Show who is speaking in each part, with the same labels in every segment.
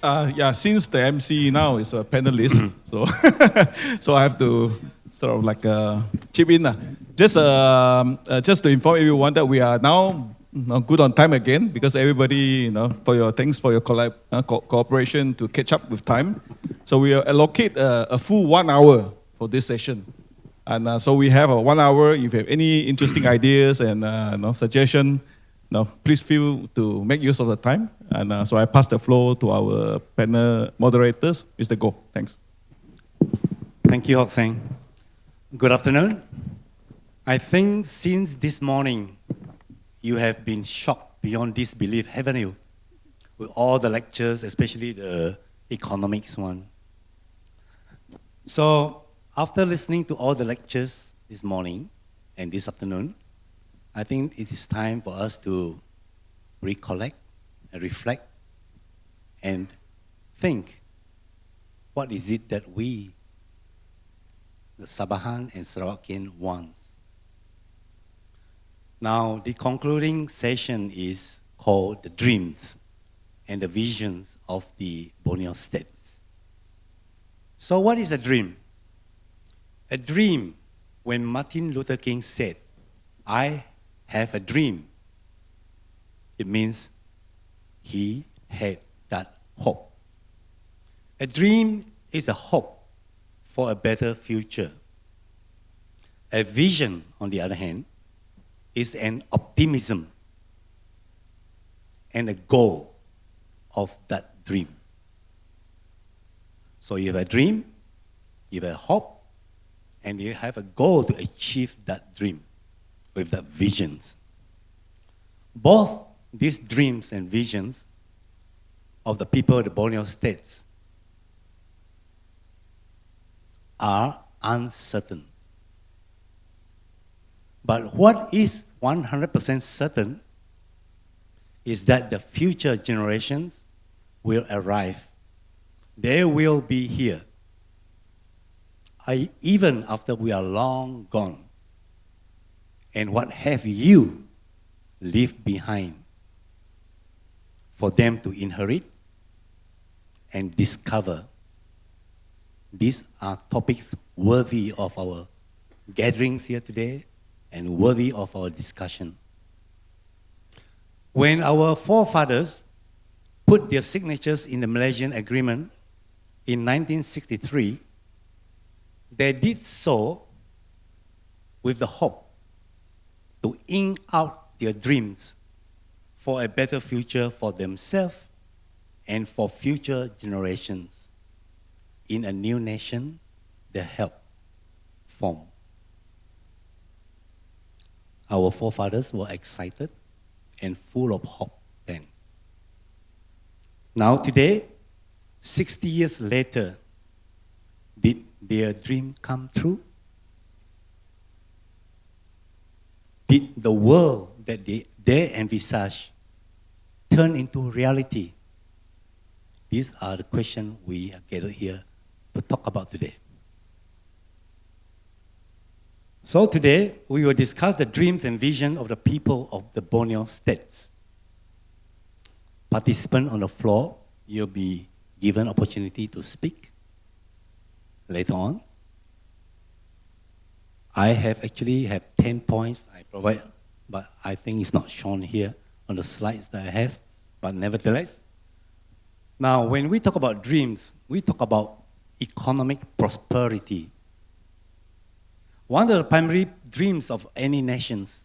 Speaker 1: Yeah, since the MC now is a panelist, so so I have to sort of like chip in. Just to inform everyone that we are now good on time again because everybody, thanks for your cooperation to catch up with time. So we allocate a full 1 hour for this session. And so we have a 1 hour. If you have any interesting ideas and suggestion, please feel to make use of the time. And so I pass the floor to our panel moderators, Mr. Goh. Thanks.
Speaker 2: Thank you, Khassim. Good afternoon. I think since this morning, you have been shocked beyond disbelief, haven't you? With all the lectures, especially the economics one. So after listening to all the lectures this morning and this afternoon, I think it is time for us to recollect and reflect and think, what is it that we, the Sabahan and Sarawakian, want? Now, the concluding session is called The Dreams and the Visions of the Borneo States. So what is a dream? A dream, when Martin Luther King said, "I have a dream," it means he had that hope. A dream is a hope for a better future. A vision, on the other hand, is an optimism and a goal of that dream. So you have a dream, you have a hope, and you have a goal to achieve that dream with that visions. Both these dreams and visions of the people of the Borneo states are uncertain. But what is 100% certain is that the future generations will arrive. They will be here. Even after we are long gone. And what have you left behind for them to inherit and discover? These are topics worthy of our gatherings here today and worthy of our discussion. When our forefathers put their signatures in the Malaysian Agreement in 1963, they did so with the hope to ink out their dreams for a better future for themselves and for future generations in a new nation they helped form. Our forefathers were excited and full of hope then. Now today, 60 years later, did their dream come true? Did the world that they envisaged turn into reality? These are the questions we are gathered here to talk about today. So today, we will discuss the dreams and vision of the people of the Borneo states. Participants on the floor, you'll be given opportunity to speak later on. I actually have 10 points I provide, but I think it's not shown here on the slides that I have, but nevertheless. Now, when we talk about dreams, we talk about economic prosperity. One of the primary dreams of any nations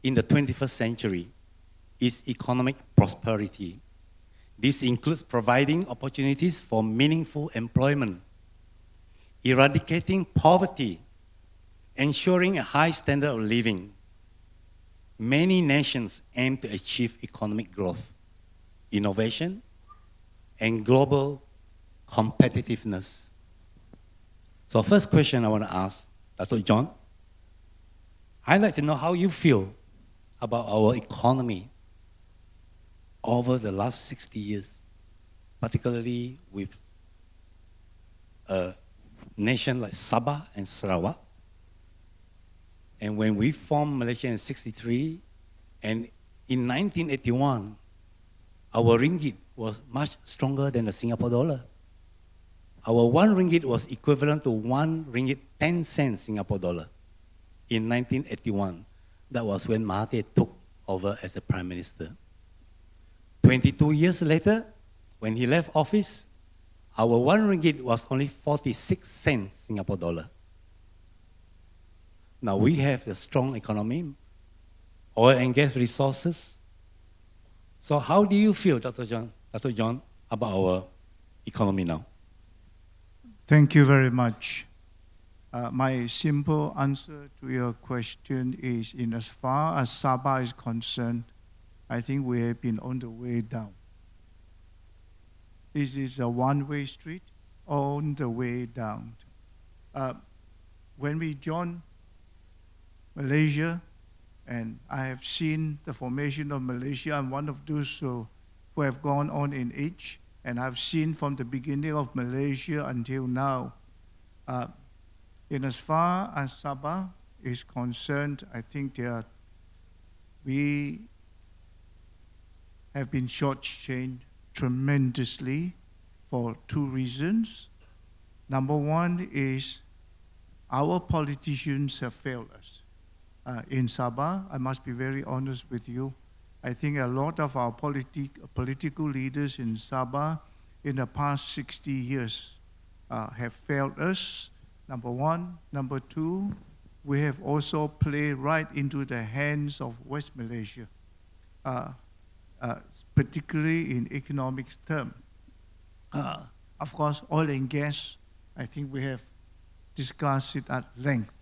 Speaker 2: in the 21st century is economic prosperity. This includes providing opportunities for meaningful employment, eradicating poverty, ensuring a high standard of living. Many nations aim to achieve economic growth, innovation, and global competitiveness. So first question I want to ask, Datuk John, I'd like to know how you feel about our economy over the last 60 years, particularly with a nation like Sabah and Sarawak. And when we formed Malaysia in 63, and in 1981, our ringgit was much stronger than the Singapore dollar. Our 1 ringgit was equivalent to 1 ringgit 10 cents Singapore dollar in 1981. That was when Mahathir took over as the Prime Minister. 22 years later, when he left office, our 1 ringgit was only 46 cents Singapore dollar. Now we have a strong economy, oil and gas resources. So how do you feel, Dr. John, about our economy now?
Speaker 3: Thank you very much. My simple answer to your question is, in as far as Sabah is concerned, I think we have been on the way down. This is a one-way street on the way down. When we joined Malaysia, and I have seen the formation of Malaysia, I'm one of those who have gone on in age, and I've seen from the beginning of Malaysia until now. In as far as Sabah is concerned, I think we have been shortchanged tremendously for 2 reasons. Number one is our politicians have failed us. In Sabah, I must be very honest with you, I think a lot of our political leaders in Sabah in the past 60 years have failed us, number one. Number two, we have also played right into the hands of West Malaysia, particularly in economic terms. Of course, oil and gas, I think we have discussed it at length.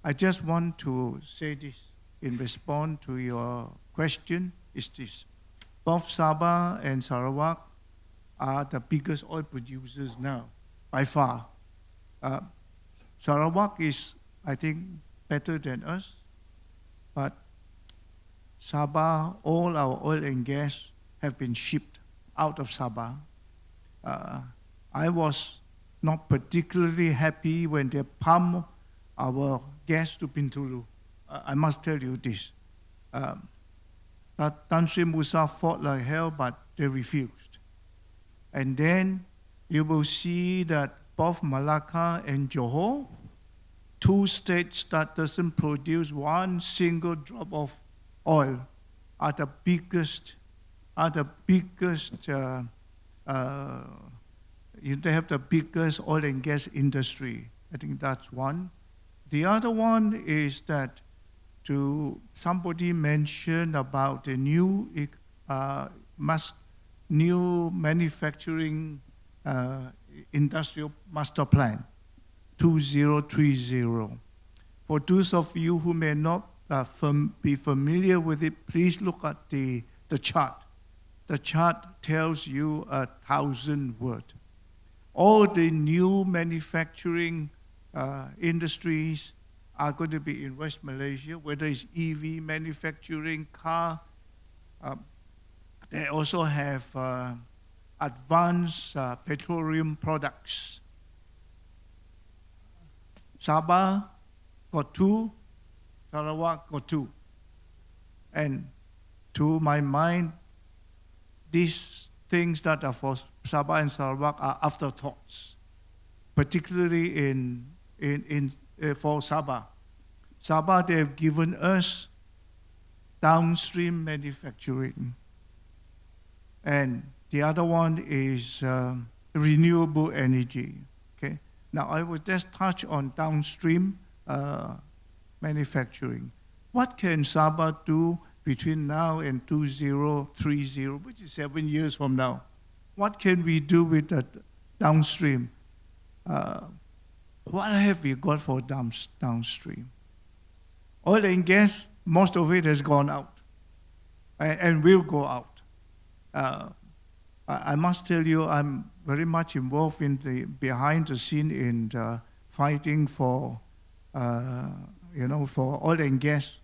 Speaker 3: I just want to say this in response to your question, is this. Both Sabah and Sarawak are the biggest oil producers now, by far. Sarawak is, I think, better than us, but Sabah, all our oil and gas have been shipped out of Sabah. I was not particularly happy when they pumped our gas to Bintulu. I must tell you this. Tan Sri Musa fought like hell, but they refused. And then you will see that both Malacca and Johor, 2 states that doesn't produce 1 single drop of oil, are the biggest. They have the biggest oil and gas industry. I think that's one. The other one is that somebody mentioned about the new manufacturing industrial master plan, 2030. For those of you who may not be familiar with it, please look at the chart. The chart tells you 1,000 words. All the new manufacturing industries are going to be in West Malaysia, whether it's EV manufacturing, car. They also have advanced petroleum products. Sabah got 2, Sarawak got 2. And to my mind, these things that are for Sabah and Sarawak are afterthoughts, particularly for Sabah. Sabah, they have given us downstream manufacturing. And the other one is renewable energy. Okay. Now, I will just touch on downstream manufacturing. What can Sabah do between now and 2030, which is 7 years from now? What can we do with the downstream? What have we got for downstream? Oil and gas, most of it has gone out and will go out. I must tell you, I'm very much involved in behind the scene in fighting for, for oil and gas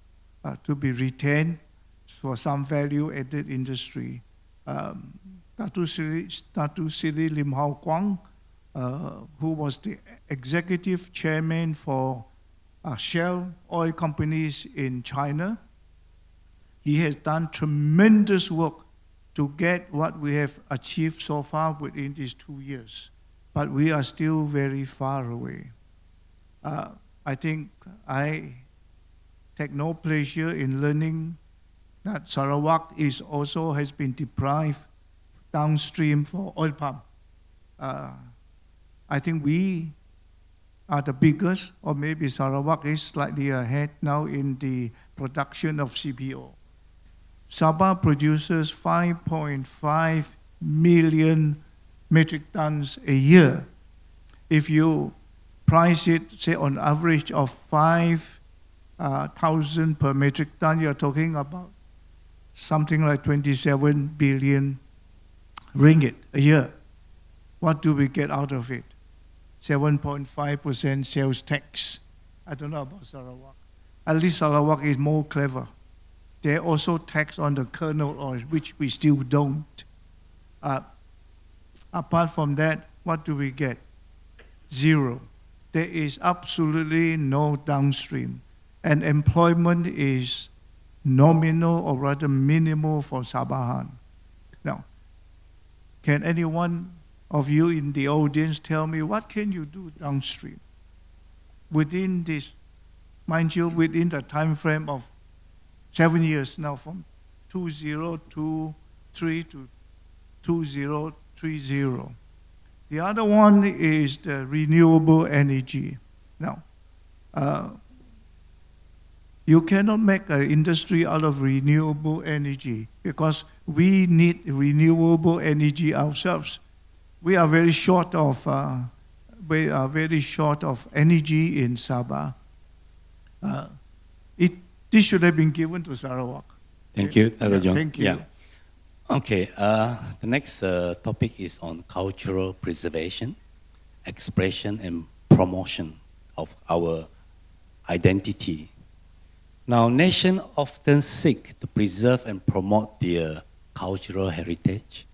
Speaker 3: to be retained for some value-added industry. Datuk Sri Lim Hau Kwang, who was the executive chairman for Shell oil companies in China, he has done tremendous work to get what we have achieved so far within these 2 years. But we are still very far away. I think I take no pleasure in learning that Sarawak has been deprived downstream for oil palm. I think we are the biggest, or maybe Sarawak is slightly ahead now in the production of CPO. Sabah produces 5.5 million metric tons a year. If you price it, say on average of 5,000 per metric ton, you're talking about something like 27 billion ringgit a year. What do we get out of it? 7.5% sales tax. I don't know about Sarawak. At least Sarawak is more clever. They also tax on the kernel oil, which we still don't. Apart from that, what do we get? Zero. There is absolutely no downstream. And employment is nominal or rather minimal for Sabahan. Now, can anyone of you in the audience tell me what can you do downstream within this, mind you, within the time frame of 7 years now, from 2023 to 2030. The other one is the renewable energy. Now, you cannot make an industry out of renewable energy because we need renewable energy ourselves. We are very short of energy in Sabah. This should have been given to Sarawak.
Speaker 2: Thank you, Dr. John.
Speaker 3: Thank you.
Speaker 2: Yeah. Okay, the next topic is on cultural preservation, expression, and promotion of our identity. Now, nations often seek to preserve and promote their cultural heritage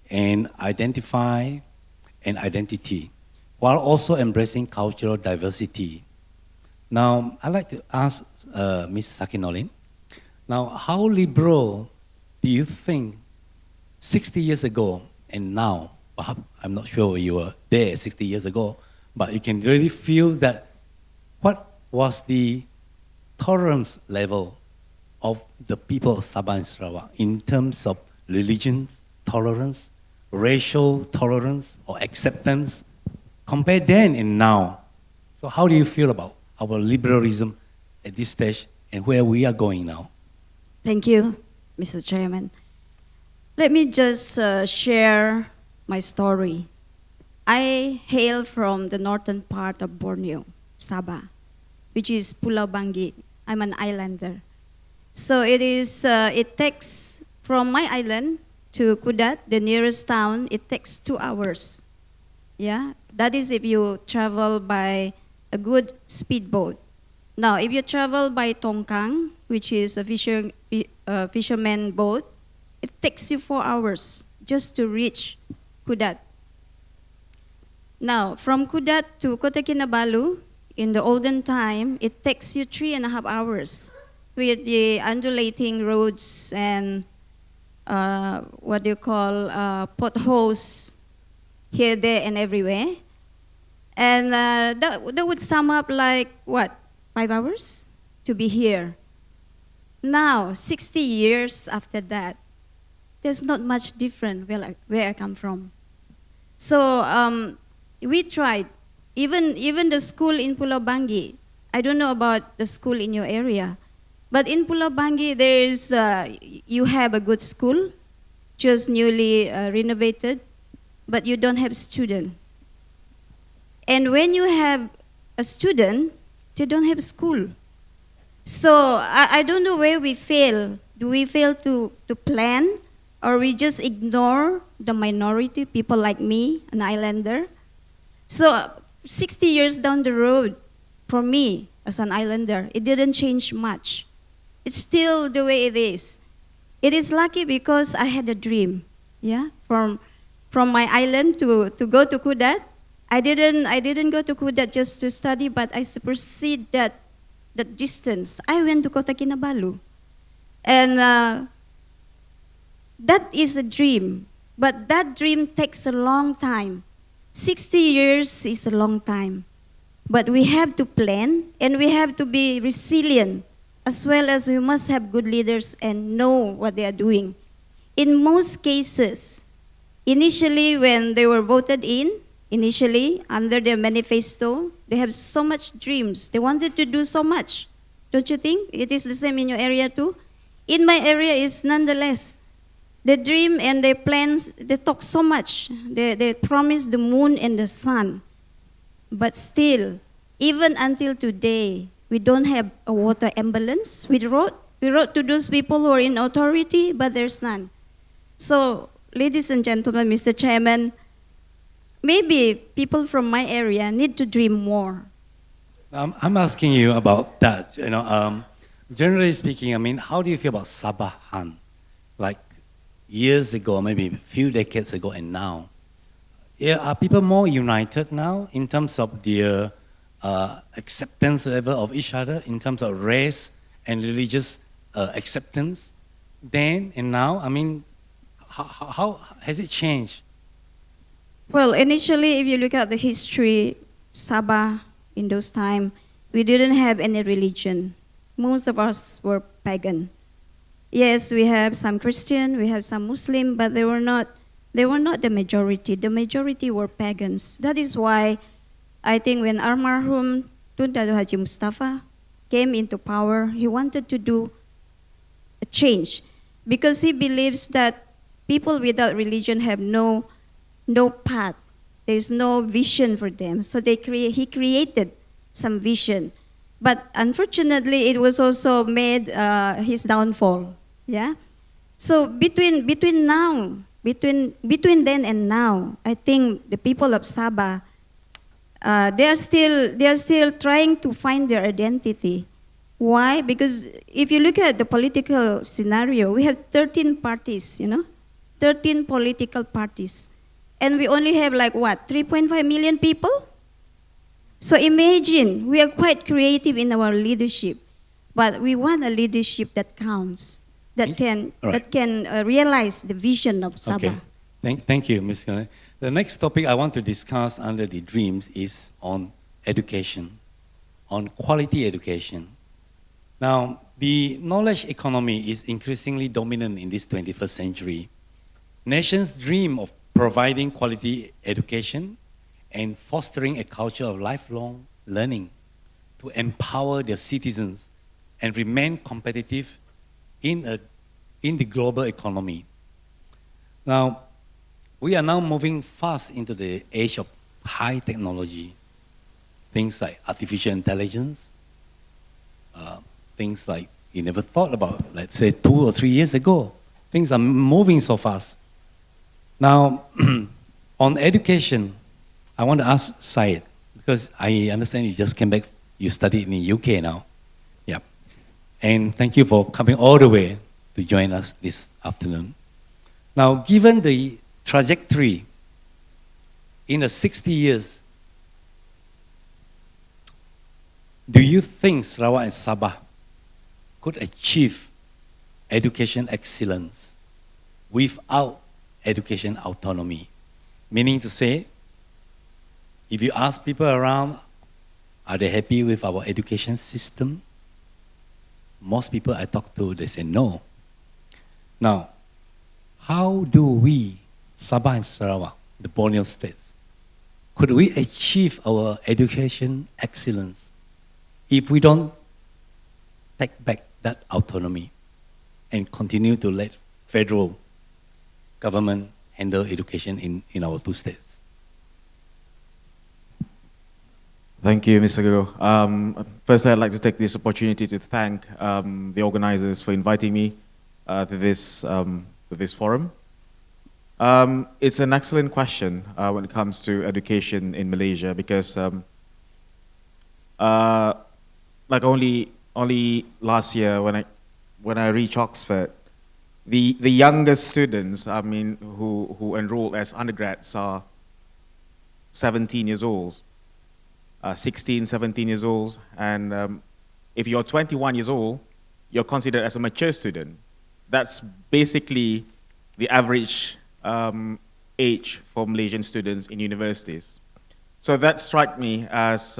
Speaker 2: and identify an identity, while also embracing cultural diversity. Now, I'd like to ask Ms. Sakinolin, now, how liberal do you think 60 years ago and now, perhaps, I'm not sure you were there 60 years ago, but you can really feel that what was the tolerance level of the people of Sabah and Sarawak in terms of religion tolerance, racial tolerance or acceptance, compare then and now. So how do you feel about our liberalism at this stage and where we are going now?
Speaker 4: Thank you, Mr. Chairman. Let me just share my story. I hail from the northern part of Borneo, Sabah, which is Pulau Banggi. I'm an islander. So it takes from my island to Kudat, the nearest town, it takes 2 hours. Yeah, that is if you travel by a good speedboat. Now, if you travel by Tongkang, which is a fisherman boat, it takes you 4 hours just to reach Kudat. Now, from Kudat to Kota Kinabalu, in the olden time, it takes you 3.5 hours with the undulating roads and potholes here, there, and everywhere. And that would sum up like, 5 hours to be here. Now, 60 years after that, there's not much different where I come from. So we tried, even the school in Pulau Banggi. I don't know about the school in your area, but in Pulau Banggi, you have a good school, just newly renovated, but you don't have student. And when you have a student, they don't have school. So I don't know where we fail. Do we fail to plan, or we just ignore the minority, people like me, an islander? So 60 years down the road, for me, as an islander, it didn't change much. It's still the way it is. It is lucky because I had a dream, yeah, from my island to go to Kudat. I didn't go to Kudat just to study, but I supersede that distance. I went to Kota Kinabalu. And That is a dream, but that dream takes a long time. 60 years is a long time. But we have to plan and we have to be resilient, as well as we must have good leaders and know what they are doing. In most cases, initially when they were voted in, initially under their manifesto, they have so much dreams. They wanted to do so much. Don't you think? It is the same in your area too? In my area is nonetheless. The dream and their plans, they talk so much. They promise the moon and the sun. But still, even until today, we don't have a water ambulance. We wrote to those people who are in authority, but there's none. So, ladies and gentlemen, Mr. Chairman, maybe people from my area need to dream more.
Speaker 2: I'm asking you about that. Generally speaking, I mean, how do you feel about Sabah Han? Like years ago, maybe a few decades ago, and now, are people more united now in terms of their acceptance level of each other, in terms of race and religious acceptance, then and now? I mean, how has it changed?
Speaker 4: Well, initially, if you look at the history, Sabah, in those times, we didn't have any religion. Most of us were pagan. Yes, we have some Christian, we have some Muslim, but they were not the majority. The majority were pagans. That is why I think when our marhum Tun Dato' Haji Mustafa came into power, he wanted to do a change because he believes that people without religion have no path. There's no vision for them. So he created some vision. But unfortunately, it was also made his downfall. Yeah. So between then and now, I think the people of Sabah, they are still trying to find their identity. Why? Because if you look at the political scenario, we have 13 parties. 13 political parties, and we only have 3.5 million people. So imagine, we are quite creative in our leadership, but we want a leadership that counts, that can realize the vision of Sabah.
Speaker 2: Okay. Thank you, Ms. Kone. The next topic I want to discuss under the dreams is on education, on quality education. Now, the knowledge economy is increasingly dominant in this 21st century. Nations dream of providing quality education and fostering a culture of lifelong learning to empower their citizens and remain competitive in the global economy. Now, we are now moving fast into the age of high technology. Things like artificial intelligence, things like you never thought about, let's say 2 or 3 years ago. Things are moving so fast. Now, on education, I want to ask Syed, because I understand you just came back, you studied in the UK now. Yeah. And thank you for coming all the way to join us this afternoon. Now, given the trajectory in the 60 years, do you think Sarawak and Sabah could achieve education excellence without education autonomy? Meaning to say, if you ask people around, are they happy with our education system? Most people I talk to, they say no. Now, how do we, Sabah and Sarawak, the Borneo states, could we achieve our education excellence if we don't take back that autonomy and continue to let federal government handle education in our 2 states?
Speaker 5: Thank you, Mr. Goh. First, I'd like to take this opportunity to thank the organizers for inviting me to this forum. It's an excellent question when it comes to education in Malaysia, because like only last year when I reached Oxford, the youngest students, who enroll as undergrads are 17 years old. 16, 17 years old, and if you're 21 years old, you're considered as a mature student. That's basically the average age for Malaysian students in universities. So that struck me as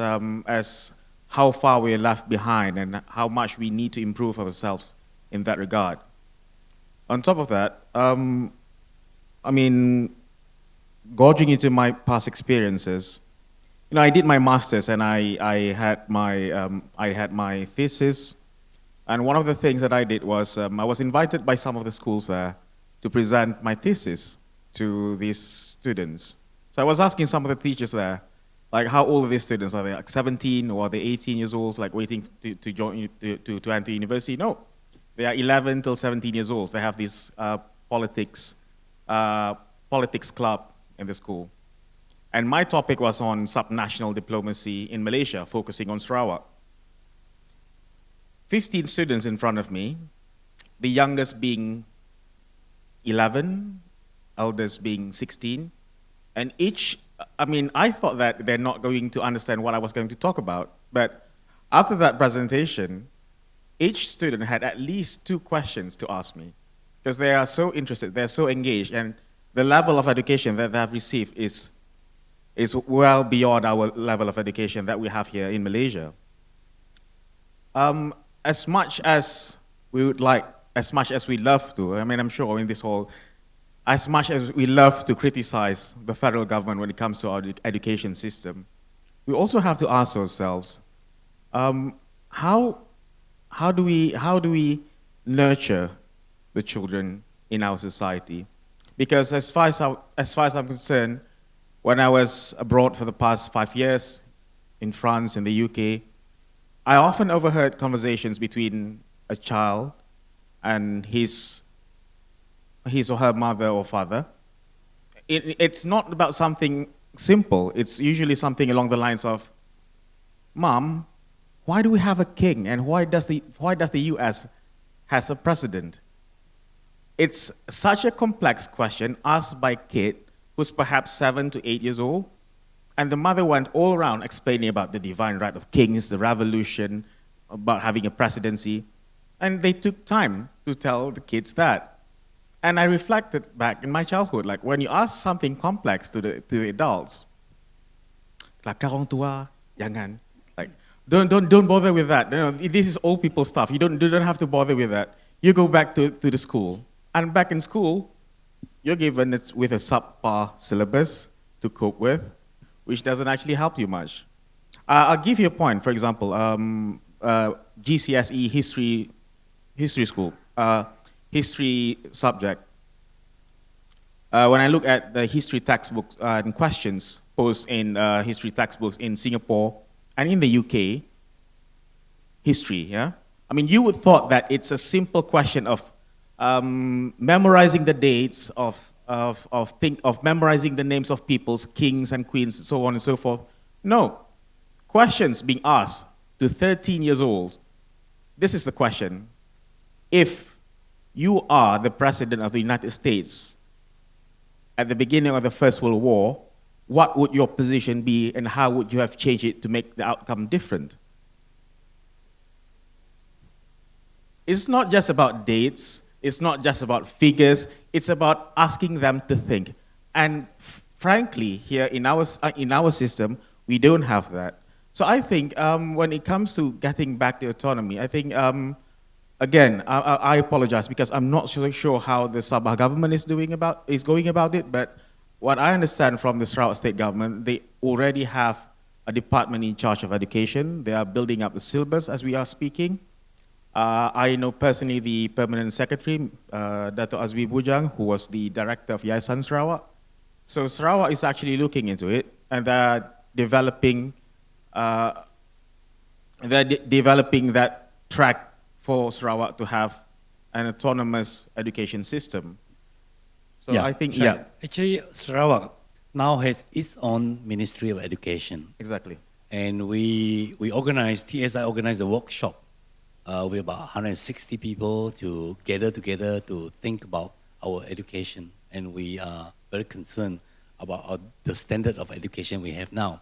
Speaker 5: how far we're left behind and how much we need to improve ourselves in that regard. On top of that, I mean, gorging into my past experiences, you know, I did my master's and I had my thesis, and one of the things that I did was I was invited by some of the schools there to present my thesis to these students. So I was asking some of the teachers there, like, how old are these students? Are they like 17 or are they 18 years old, like waiting to join to enter university? No, they are 11 till 17 years old. They have this politics club in the school. And my topic was on subnational diplomacy in Malaysia, focusing on Sarawak. 15 students in front of me, the youngest being 11, eldest being 16, and each, I mean, I thought that they're not going to understand what I was going to talk about, but after that presentation, each student had at least 2 questions to ask me, because they are so interested, they're so engaged, and the level of education that they have received is well beyond our level of education that we have here in Malaysia. As much as we would like, as much as we love to, I mean, I'm sure in this whole, as much as we love to criticize the federal government when it comes to our education system, we also have to ask ourselves, how do we nurture the children in our society? Because as far as I'm concerned, when I was abroad for the past 5 years in France and the UK, I often overheard conversations between a child and his or her mother or father. It's not about something simple. It's usually something along the lines of, "Mom, why do we have a king, and why does the US has a president?" It's such a complex question asked by a kid who's perhaps 7 to 8 years old, and the mother went all around explaining about the divine right of kings, the revolution, about having a presidency, and they took time to tell the kids that. And I reflected back in my childhood, like when you ask something complex to the adults, like "Orang tua, jangan," like don't bother with that. You know, this is old people stuff. You don't have to bother with that. You go back to the school, and back in school, you're given it with a subpar syllabus to cope with, which doesn't actually help you much. I'll give you a point. For example, GCSE history school, history subject. When I look at the history textbooks and questions posed in history textbooks in Singapore and in the UK, history, yeah? I mean, you would thought that it's a simple question of memorizing the dates of memorizing the names of peoples, kings and queens, so on and so forth. No. Questions being asked to 13 years old. This is the question. If you are the president of the United States at the beginning of the First World War, what would your position be and how would you have changed it to make the outcome different? It's not just about dates. It's not just about figures. It's about asking them to think. And frankly, here in our system, we don't have that. So I think when it comes to getting back the autonomy, I think, again, I apologize because I'm not so sure how the Sabah government is going about it, but what I understand from the Sarawak state government, they already have a department in charge of education. They are building up the syllabus as we are speaking. I know personally the permanent secretary, Datuk Azmi Bujang, who was the director of Yayasan Sarawak. So Sarawak is actually looking into it, and they're developing that track for Sarawak to have an autonomous education system. So
Speaker 2: Yeah,
Speaker 5: I think,
Speaker 2: so
Speaker 5: yeah,
Speaker 2: Actually, Sarawak now has its own Ministry of Education.
Speaker 5: exactly.
Speaker 2: And we organized, TSI organized a workshop with about 160 people to gather together to think about our education. And we are very concerned about the standard of education we have now.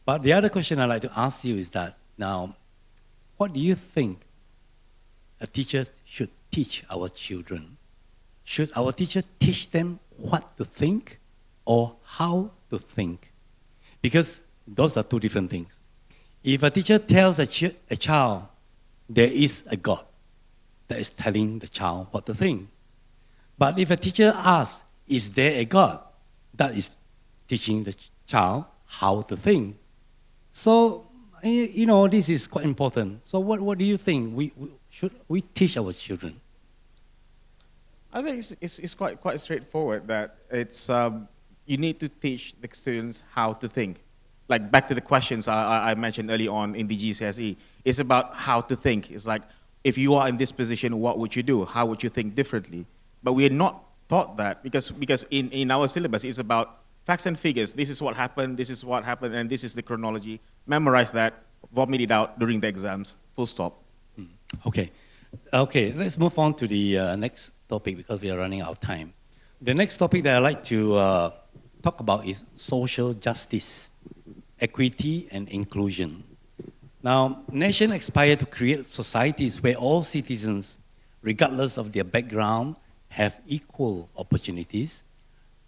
Speaker 2: But the other question I'd like to ask you is that now, what do you think a teacher should teach our children? should our teacher teach them what to think or how to think? Because those are two different things. If a teacher tells a child there is a God, that is telling the child what to think. But if a teacher asks, is there a God? That is teaching the child how to think. So, you know, this is quite important. So what do you think? Should we teach our children?
Speaker 5: I think it's quite straightforward that it's you need to teach the students how to think. Like back to the questions I mentioned early on in the GCSE, it's about how to think. It's like, if you are in this position, what would you do? How would you think differently? But we are not taught that because in our syllabus, it's about facts and figures. This is what happened, and this is the chronology. Memorize that, vomit it out during the exams, full stop.
Speaker 2: Okay, let's move on to the next topic because we are running out of time. The next topic that I'd like to talk about is social justice, equity and inclusion. Now, nations aspire to create societies where all citizens, regardless of their background, have equal opportunities,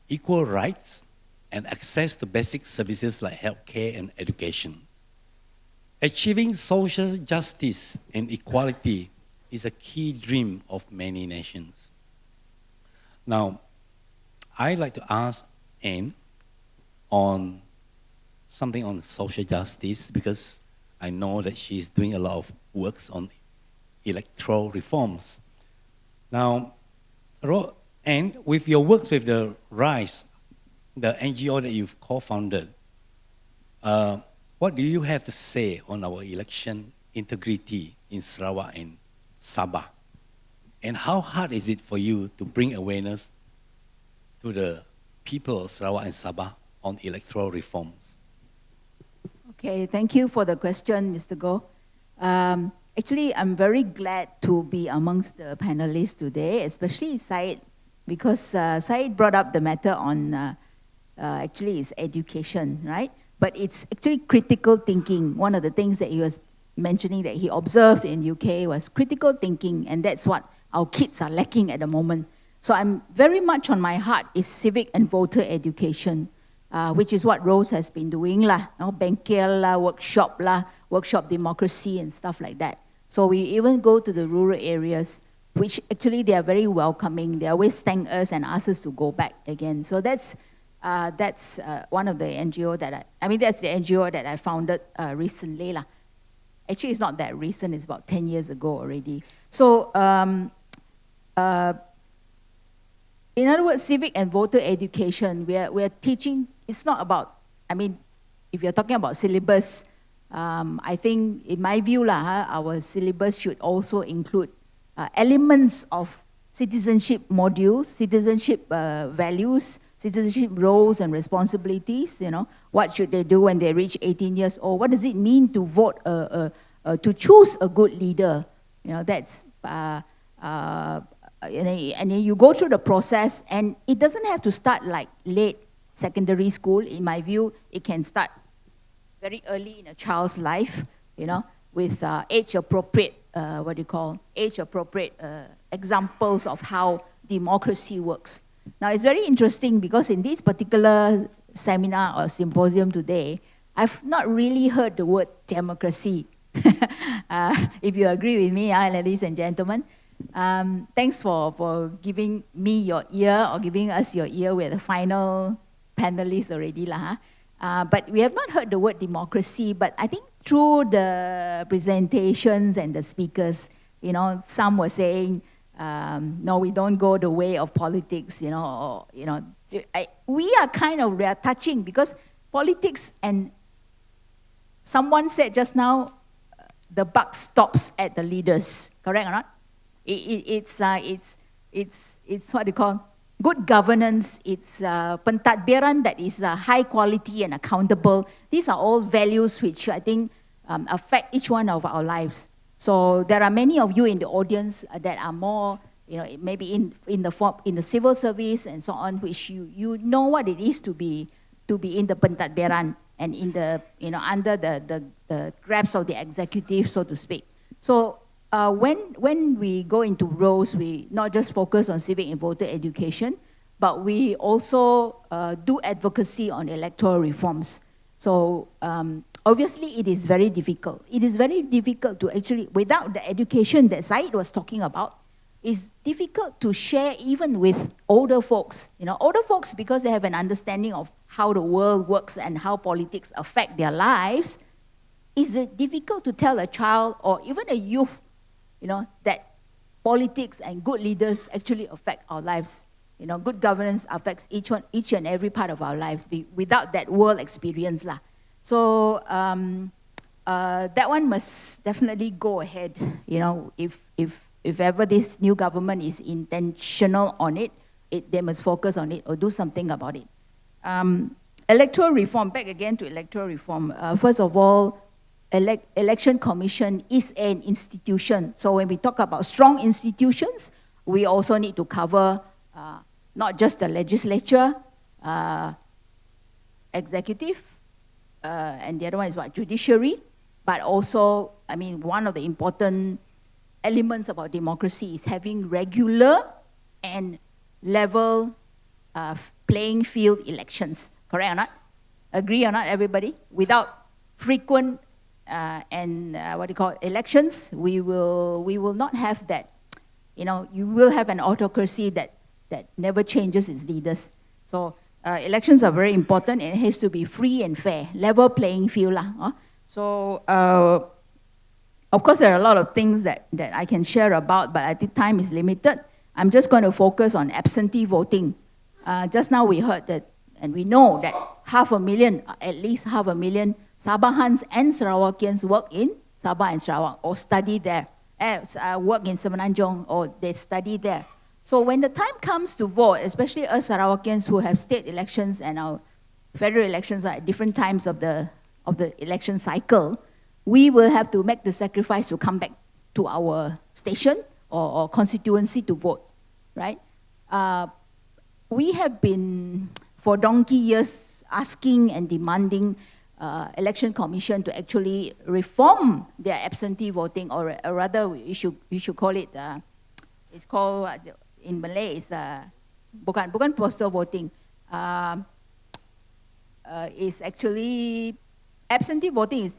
Speaker 2: equal rights, and access to basic services like healthcare and education. Achieving social justice and equality is a key dream of many nations. Now, I'd like to ask Ann on something on social justice because I know that she's doing a lot of works on electoral reforms. Now, Ann, with your works with the RISE, the NGO that you've co-founded, what do you have to say on our election integrity in Sarawak and Sabah? And how hard is it for you to bring awareness to the people of Sarawak and Sabah on electoral reforms?
Speaker 6: Okay, thank you for the question, Mr. Goh. Actually, I'm very glad to be amongst the panelists today, especially Syed, because Syed brought up the matter on actually it's education, right? But it's actually critical thinking. One of the things that he was mentioning that he observed in UK was critical thinking, and that's what our kids are lacking at the moment. So I'm very much on my heart is civic and voter education. Which is what Rose has been doing lah, bengkel lah, workshop democracy and stuff like that. So we even go to the rural areas, which actually they are very welcoming. They always thank us and ask us to go back again. So that's one of the NGO that that's the NGO that I founded recently lah. Actually, it's not that recent. It's about 10 years ago already. So in other words, civic and voter education, we're teaching. It's not about, if you're talking about syllabus, I think in my view, our syllabus should also include elements of citizenship modules, citizenship values, citizenship roles and responsibilities. What should they do when they reach 18 years old? What does it mean to vote, to choose a good leader? That's, and you go through the process, and it doesn't have to start like late secondary school. In my view, it can start very early in a child's life, with age-appropriate, age-appropriate examples of how democracy works. Now, it's very interesting because in this particular seminar or symposium today, I've not really heard the word democracy. If you agree with me, ladies and gentlemen. Thanks for giving me your ear or giving us your ear. We're the final panelists already. But we have not heard the word democracy, but I think through the presentations and the speakers, some were saying, no, we don't go the way of politics, we are touching because politics, and someone said just now, the buck stops at the leaders, correct or not? It's what you call good governance. It's pentadbiran that is high quality and accountable. These are all values which I think affect each one of our lives. So there are many of you in the audience that are more, maybe in the civil service and so on, which you know what it is to be in the pentadbiran and in the under the grasp of the executive, so to speak. So when we go into roles, we not just focus on civic and voter education, but we also do advocacy on electoral reforms. So obviously it is very difficult. It is very difficult to actually, without the education that Syed was talking about, it's difficult to share even with older folks. You know, older folks, because they have an understanding of how the world works and how politics affect their lives, it's difficult to tell a child or even a youth, you know, that politics and good leaders actually affect our lives. You know, good governance affects each and every part of our lives without that world experience lah. So that one must definitely go ahead. You know, if ever this new government is intentional on it, they must focus on it or do something about it. Electoral reform, back again to electoral reform. First of all, election commission is an institution. So when we talk about strong institutions, we also need to cover not just the legislature, executive, and the other one is what, judiciary, but also, I mean, one of the important elements about democracy is having regular and level playing field elections. Correct or not? Agree or not, everybody? Without frequent elections, we will not have that. You know, you will have an autocracy that never changes its leaders. So elections are very important, and it has to be free and fair, level playing field lah. So of course there are a lot of things that I can share about, but I think time is limited. I'm just going to focus on absentee voting. Just now we heard that, and we know that at least 500,000 Sabahans and Sarawakians work in Sabah and Sarawak or study there, work in Semenanjung or they study there. So when the time comes to vote, especially us Sarawakians who have state elections and our federal elections are at different times of the election cycle, we will have to make the sacrifice to come back to our station or constituency to vote, right? We have been, for donkey years, asking and demanding election commission to actually reform their absentee voting, or rather, we should call it. It's called in Malay. It's bukan postal voting. Is actually absentee voting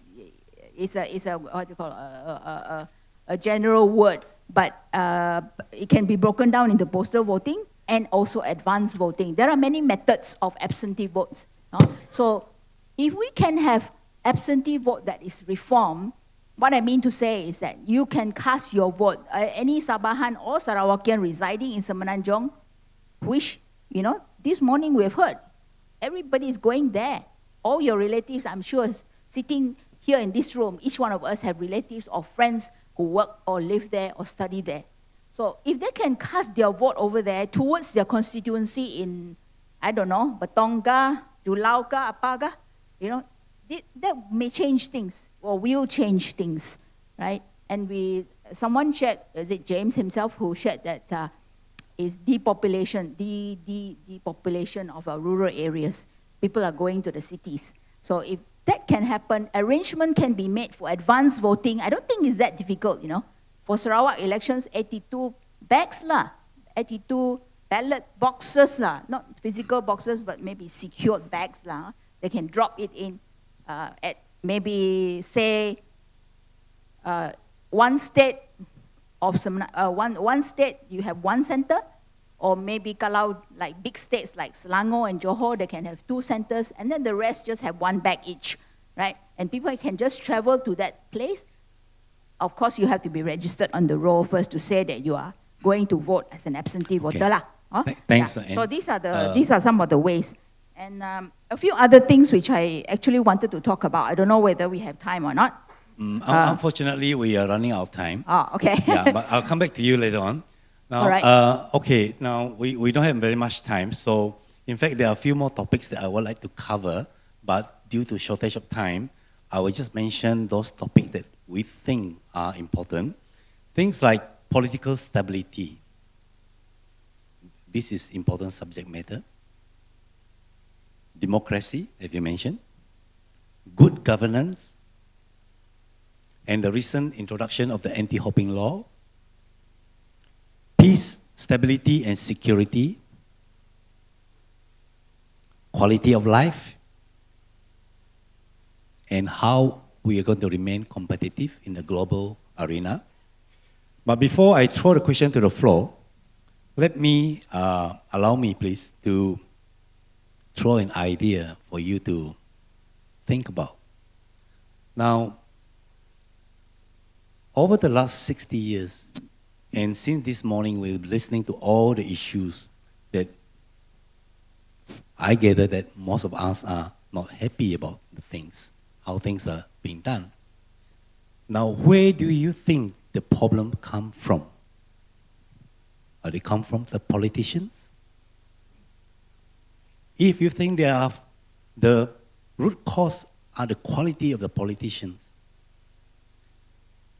Speaker 6: is a what do you call a general word, but it can be broken down into postal voting and also advanced voting. There are many methods of absentee votes. So if we can have absentee vote that is reformed, what I mean to say is that you can cast your vote. Any Sabahan or Sarawakian residing in Semenanjung, which, you know, this morning we've heard, everybody is going there. All your relatives, I'm sure, sitting here in this room, each one of us have relatives or friends who work or live there or study there. So if they can cast their vote over there towards their constituency in, I don't know, Batonga, Julauka, Apaga, you know, that may change things or will change things, right? And someone shared, is it James himself who shared that is depopulation of our rural areas. People are going to the cities. So if that can happen, arrangement can be made for advanced voting. I don't think it's that difficult, you know. For Sarawak elections, 82 bags lah, 82 ballot boxes lah, not physical boxes, but maybe secured bags lah. They can drop it in at maybe say one state of some one state you have one center, or maybe kalau like big states like Selangor and Johor, they can have 2 centers, and then the rest just have 1 bag each, right? And people can just travel to that place. Of course, you have to be registered on the roll first to say that you are going to vote as an absentee voter lah.
Speaker 2: Thanks.
Speaker 6: Yeah. So these are some of the ways. And a few other things which I actually wanted to talk about. I don't know whether we have time or not.
Speaker 2: Unfortunately, we are running out of time.
Speaker 6: Okay.
Speaker 2: Yeah, but I'll come back to you later on. Now,
Speaker 6: all right.
Speaker 2: Okay, now we don't have very much time. So, in fact, there are a few more topics that I would like to cover, but due to shortage of time, I will just mention those topics that we think are important. Things like political stability. This is important subject matter. Democracy, as you mentioned. Good governance. and the recent introduction of the anti-hopping law, peace, stability, and security, quality of life, and how we are going to remain competitive in the global arena. But before I throw the question to the floor, let me, allow me please, to throw an idea for you to think about. Now, over the last 60 years, and since this morning we're listening to all the issues that I gather that most of us are not happy about the things, how things are being done. Now, where do you think the problem come from? Are they come from the politicians? If you think they are, the root cause are the quality of the politicians,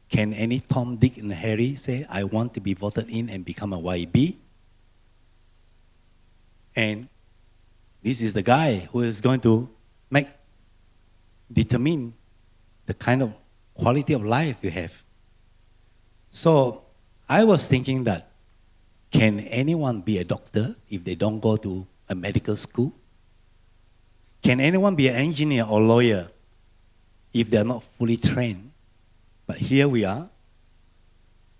Speaker 2: can any Tom, Dick, and Harry say, I want to be voted in and become a YB? And this is the guy who is going to determine the kind of quality of life you have. So I was thinking that, can anyone be a doctor if they don't go to a medical school? Can anyone be an engineer or lawyer if they're not fully trained? But here we are.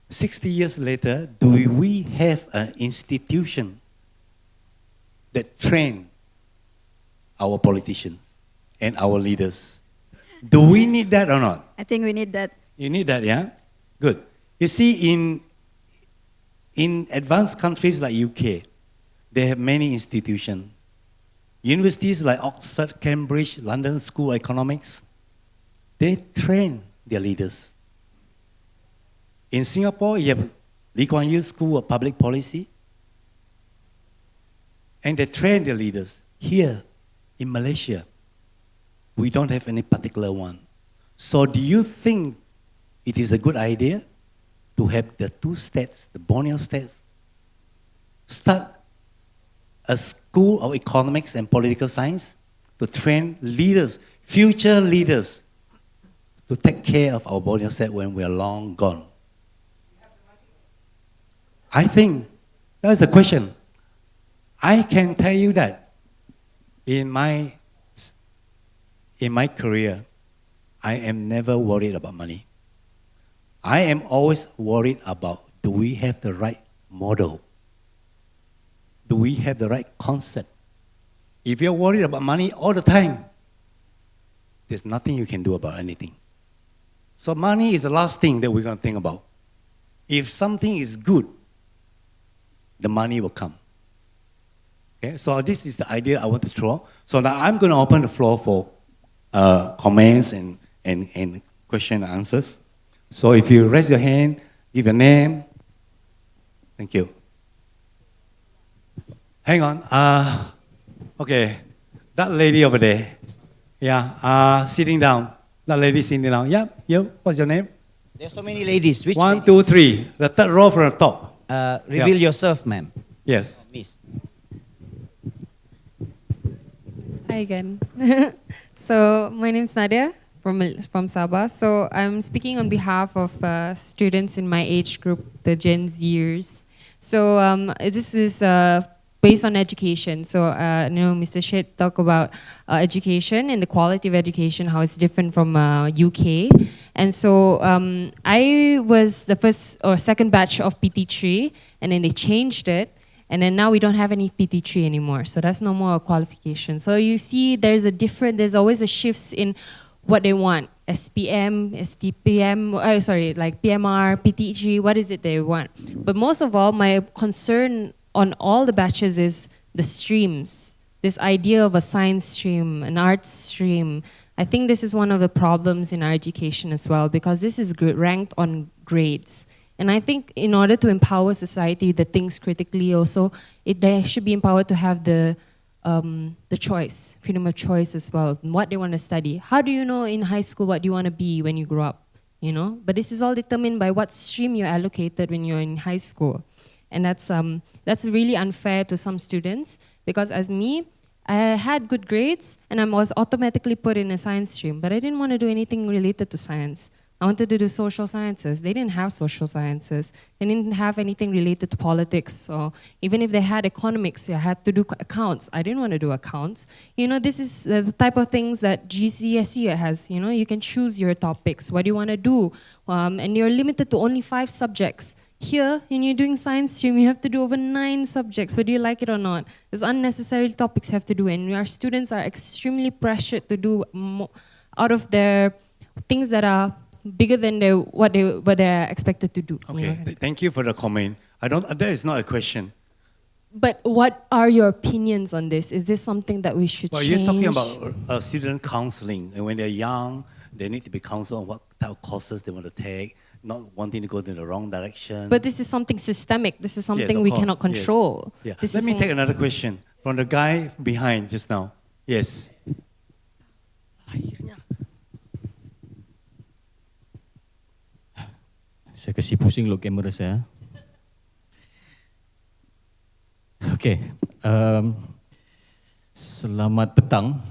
Speaker 2: 60 years later, do we have an institution that train our politicians and our leaders? Do we need that or not?
Speaker 4: I think we need that.
Speaker 2: You need that, yeah? Good. You see, in advanced countries like UK, they have many institutions. Universities like Oxford, Cambridge, London School of Economics, they train their leaders. In Singapore, you have Lee Kuan Yew School of Public Policy, and they train their leaders. Here, in Malaysia, we don't have any particular one. So do you think it is a good idea to have the two states, the Borneo states, start a school of economics and political science to train leaders, future leaders, to take care of our Borneo state when we are long gone? I think that's the question. I can tell you that in my career, I am never worried about money. I am always worried about, do we have the right model? Do we have the right concept? If you're worried about money all the time, there's nothing you can do about anything. So money is the last thing that we're going to think about. If something is good, the money will come. Okay, so this is the idea I want to throw. So now I'm going to open the floor for comments and question and answers. So if you raise your hand, give your name. Thank you. Hang on. Okay, that lady over there. Yeah, sitting down. That lady sitting down. Yeah, you. What's your name?
Speaker 7: There's so many ladies. Which
Speaker 2: 1, 2, 3. The third row from the top.
Speaker 7: reveal yourself, ma'am.
Speaker 2: Yes.
Speaker 7: Miss.
Speaker 8: Hi again. So my name is Nadia from Sabah. So I'm speaking on behalf of students in my age group, the Gen Zers. So this is based on education. So Mr. Syed talked about education and the quality of education, how it's different from UK. And so I was the first or second batch of PT3, and then they changed it. And then now we don't have any PT3 anymore. So that's no more a qualification. So you see there's always a shifts in what they want. SPM, STPM, like PMR, PT3, what is it they want? But most of all, my concern on all the batches is the streams. This idea of a science stream, an arts stream. I think this is one of the problems in our education as well, because this is ranked on grades. And I think in order to empower society that thinks critically also, they should be empowered to have the choice, freedom of choice as well, what they want to study. How do you know in high school what you want to be when you grow up? You know, but this is all determined by what stream you're allocated when you're in high school. And that's really unfair to some students, because as me, I had good grades and I was automatically put in a science stream, but I didn't want to do anything related to science. I wanted to do social sciences. They didn't have social sciences. They didn't have anything related to politics. Or even if they had economics, I had to do accounts. I didn't want to do accounts. You know, this is the type of things that GCSE has. You know, you can choose your topics. What do you want to do? And you're limited to only 5 subjects. Here, when you're doing science stream, you have to do over 9 subjects, whether you like it or not. There's unnecessary topics you have to do, and our students are extremely pressured to do out of their things that are bigger than what they're expected to do.
Speaker 2: Okay,
Speaker 8: You know?
Speaker 2: thank you for the comment. That is not a question.
Speaker 8: But what are your opinions on this? Is this something that we should
Speaker 2: Well,
Speaker 8: change?
Speaker 2: you're talking about student counseling, and when they're young, they need to be counseled on what type of courses they want to take, not wanting to go in the wrong direction.
Speaker 8: But this is something systemic. This is something
Speaker 2: Yes, of
Speaker 8: we
Speaker 2: course.
Speaker 8: cannot control.
Speaker 2: Yeah.
Speaker 8: This
Speaker 2: Let
Speaker 8: is
Speaker 2: me take another question from the guy behind just now. Yes.
Speaker 9: Saya kasi pusing loh kamera saya. Okay. Selamat petang.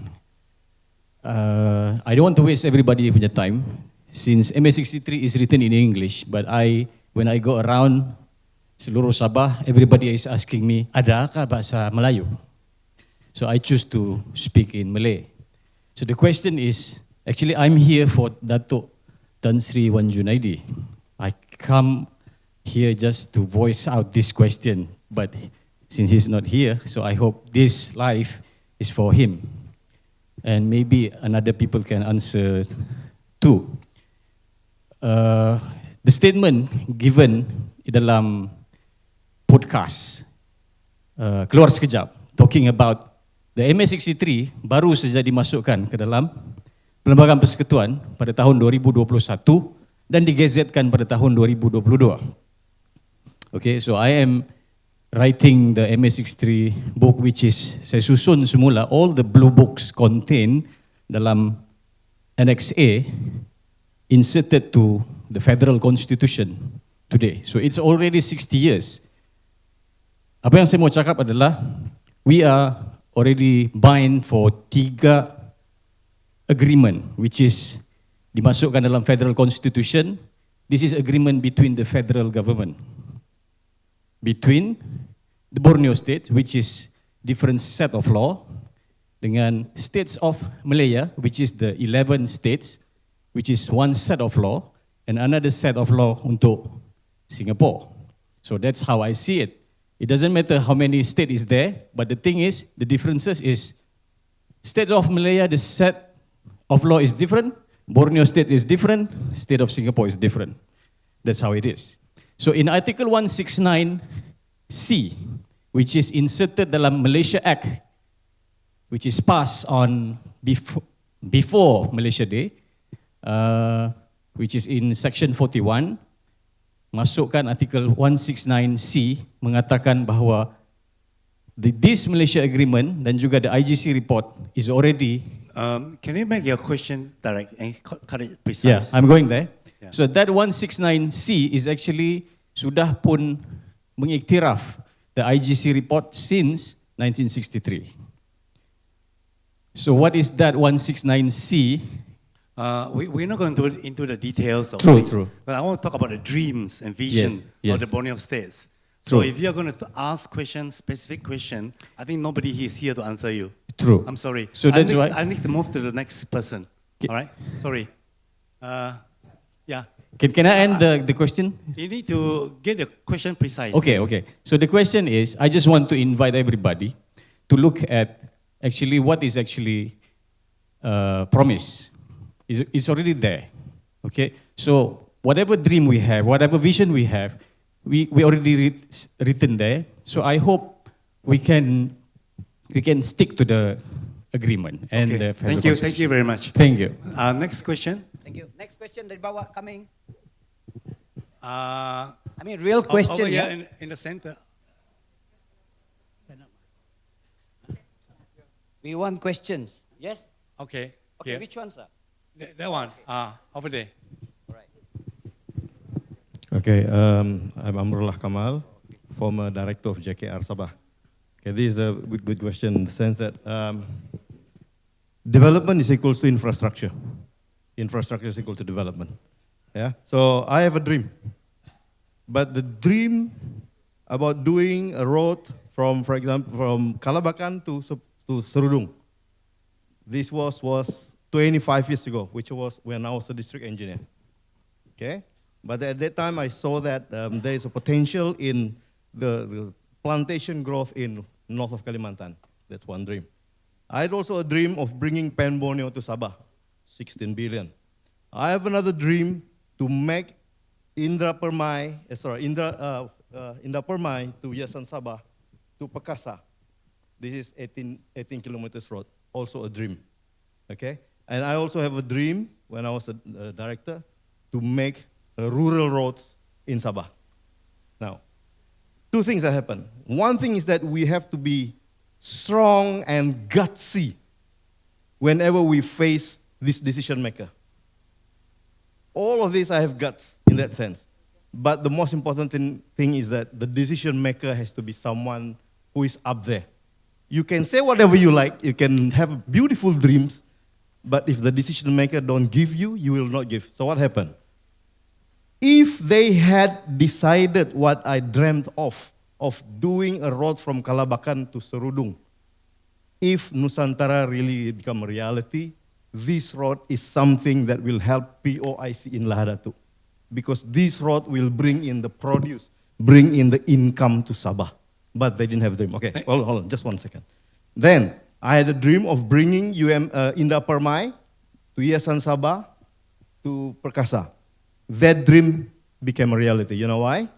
Speaker 9: I don't want to waste everybody punya time since MS63 is written in English, but when I go around seluruh Sabah, everybody is asking me, adakah bahasa Melayu? So I choose to speak in Malay. So the question is, actually I'm here for Datuk Tan Sri Wan Junaidi. I come here just to voice out this question, but since he's not here, so I hope this live is for him. And maybe another people can answer too. The statement given dalam podcast keluar sekejap, talking about the MS63 baru saja dimasukkan ke dalam Perlembagaan Persekutuan pada tahun 2021 dan digazetkan pada tahun 2022. Okay, so I am writing the MS63 book, which is saya susun semula all the blue books contained dalam Annex A inserted to the Federal Constitution today. So it's already 60 years. Apa yang saya mau cakap adalah we are already bind for 3 agreement which is dimasukkan dalam Federal Constitution. This is agreement between the federal government, between the Borneo state, which is different set of law, dengan states of Malaya, which is the 11 states, which is one set of law, and another set of law untuk Singapore. So that's how I see it. It doesn't matter how many states is there, but the thing is, the differences is, states of Malaya, the set of law is different, Borneo state is different, state of Singapore is different. That's how it is. So in Article 169C, which is inserted dalam Malaysia Act, which is passed on before Malaysia Day, which is in Section 41, masukkan Article 169C mengatakan bahawa this Malaysia Agreement dan juga the IGC report is already...
Speaker 2: Can you make your question direct and cut it precise?
Speaker 9: Yeah, I'm going there.
Speaker 2: Yeah.
Speaker 9: So that 169C is actually sudah pun mengiktiraf the IGC report since 1963. So what is that 169C?
Speaker 2: We're not going to into the details of
Speaker 9: True,
Speaker 2: this,
Speaker 9: true.
Speaker 2: but I want to talk about the dreams and vision
Speaker 9: Yes,
Speaker 2: of the
Speaker 9: yes.
Speaker 2: Borneo states. So
Speaker 9: True.
Speaker 2: if you're going to ask specific question, I think nobody is here to answer you.
Speaker 9: True.
Speaker 2: I'm sorry.
Speaker 9: So that's why...
Speaker 2: I need to move to the next person.
Speaker 9: Okay.
Speaker 2: All right? Sorry. Yeah.
Speaker 9: Can I end the question?
Speaker 2: You need to get the question precise.
Speaker 9: Okay,
Speaker 2: please.
Speaker 9: okay. So the question is, I just want to invite everybody to look at actually what is actually promised. It's already there. Okay? So whatever dream we have, whatever vision we have, we already written there. So I hope we can stick to the agreement. And
Speaker 2: Okay.
Speaker 9: the
Speaker 2: Thank you. Thank you very much.
Speaker 9: Thank you.
Speaker 2: Next question.
Speaker 7: Thank you. Next question dari bawah coming.
Speaker 2: I
Speaker 7: I mean, real question.
Speaker 2: Over
Speaker 7: Yeah.
Speaker 2: here in the center.
Speaker 7: We want questions. Yes?
Speaker 2: Okay.
Speaker 7: Okay,
Speaker 2: Here.
Speaker 7: which one, sir?
Speaker 2: That one. Over there.
Speaker 7: All right.
Speaker 10: Okay, I'm Amrullah Kamal, former director of JKR Sabah. Okay, this is a good question in the sense that development is equal to infrastructure. Infrastructure is equal to development. Yeah. So I have a dream. But the dream about doing a road from, for example, from Kalabakan to Serudung, this was 25 years ago, which was when I was a district engineer. Okay? But at that time, I saw that there is a potential in the plantation growth in north of Kalimantan. That's one dream. I had also a dream of bringing Borneo to Sabah, 16 billion. I have another dream to make Indra Permai to Yayasan Sabah to Perkasa. This is 18 kilometers road, also a dream. Okay? And I also have a dream when I was a director to make rural roads in Sabah. Now, two things that happen. One thing is that we have to be strong and gutsy whenever we face this decision maker. All of this I have guts in that sense. But the most important thing is that the decision maker has to be someone who is up there. You can say whatever you like, you can have beautiful dreams, but if the decision maker don't give you, you will not give. So what happened? If they had decided what I dreamt of doing a road from Kalabakan to Serudung, if Nusantara really become a reality, this road is something that will help POIC in Lahadatu. Because this road will bring in the produce, bring in the income to Sabah. But they didn't have a dream. Okay, hold on, just 1 second. Then, I had a dream of bringing Indah Permai to Yayasan Sabah to Perkasa. That dream became a reality. You know why?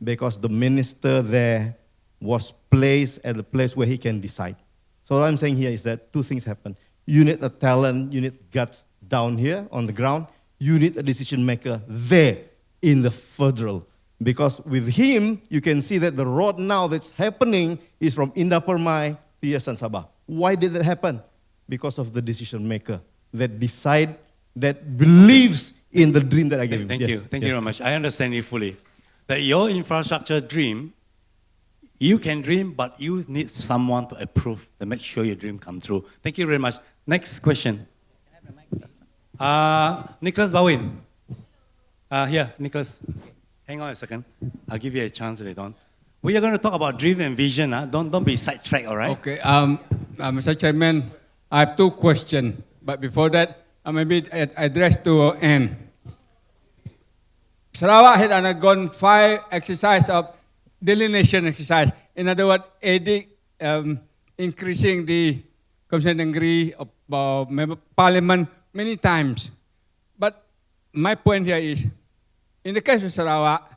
Speaker 10: Because the minister there was placed at the place where he can decide. So what I'm saying here is that two things happen. You need a talent, you need guts down here on the ground. You need a decision maker there in the federal. Because with him, you can see that the road now that's happening is from Indah Permai to Yayasan Sabah. Why did that happen? Because of the decision maker that that believes in the dream that I gave him.
Speaker 2: Thank you very much. I understand you fully. That your infrastructure dream, you can dream, but you need someone to approve to make sure your dream come true. Thank you very much. Next question. Nicholas Bawin. Here, Nicholas. Hang on a second. I'll give you a chance later on. We are going to talk about dream and vision. Don't be sidetracked, all right?
Speaker 11: Okay. Mr. Chairman, I have two questions. But before that, maybe address to Ann. Sarawak had undergone 5 exercises of delineation exercise. In other words, increasing the consent degree of member parliament many times. But my point here is, in the case of Sarawak,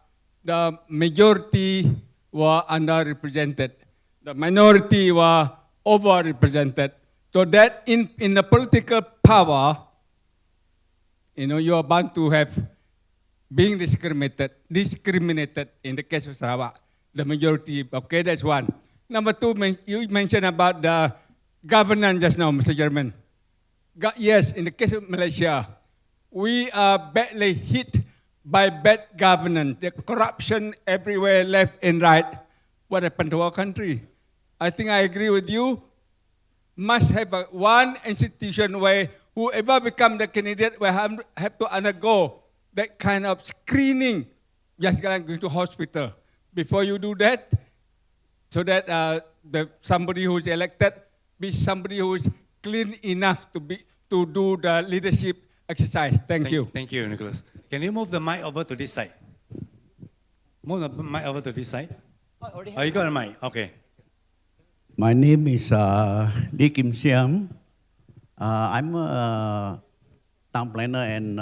Speaker 11: the majority were underrepresented. The minority were overrepresented. So that in the political power, you are bound to have being discriminated in the case of Sarawak. The majority, okay, that's one. Number two, you mentioned about the governance just now, Mr. Chairman. Yes, in the case of Malaysia, we are badly hit by bad governance, the corruption everywhere, left and right. What happened to our country? I think I agree with you. Must have one institution where whoever become the candidate will have to undergo that kind of screening, just like going to hospital. Before you do that, so that somebody who is elected be somebody who is clean enough to do the leadership exercise. Thank you.
Speaker 2: Thank you, Nicholas. Can you move the mic over to this side? Move the mic over to this side. Oh, you got a mic. Okay.
Speaker 12: My name is Lee Kim Siam. I'm a town planner and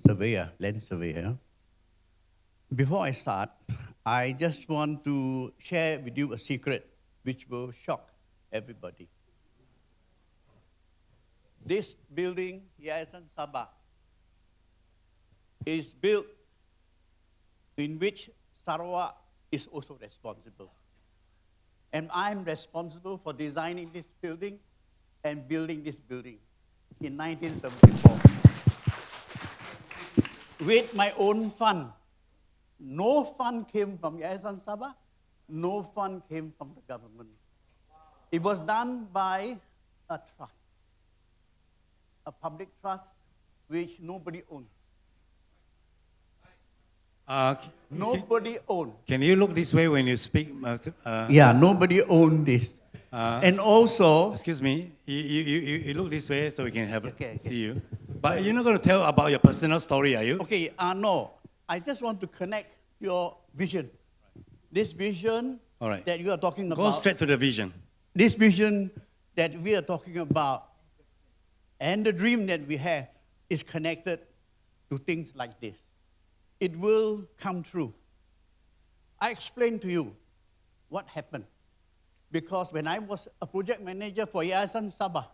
Speaker 12: surveyor, land surveyor. Before I start, I just want to share with you a secret which will shock everybody. This building, Yayasan Sabah, is built in which Sarawak is also responsible. And I'm responsible for designing this building and building this building in 1974. With my own fund. No fund came from Yayasan Sabah, no fund came from the government. It was done by a trust, a public trust which nobody owns. Nobody own.
Speaker 2: Can you look this way when you speak?
Speaker 12: Yeah, nobody own this. And also,
Speaker 2: Excuse me, you look this way so we can have
Speaker 12: Okay.
Speaker 2: see you. But you're not going to tell about your personal story, are you?
Speaker 12: okay, no. I just want to connect your vision. This vision
Speaker 2: All right.
Speaker 12: that you are talking
Speaker 2: Go
Speaker 12: about.
Speaker 2: straight to the vision.
Speaker 12: This vision that we are talking about and the dream that we have is connected to things like this. It will come true. I explain to you what happened. Because when I was a project manager for Yayasan Sabah,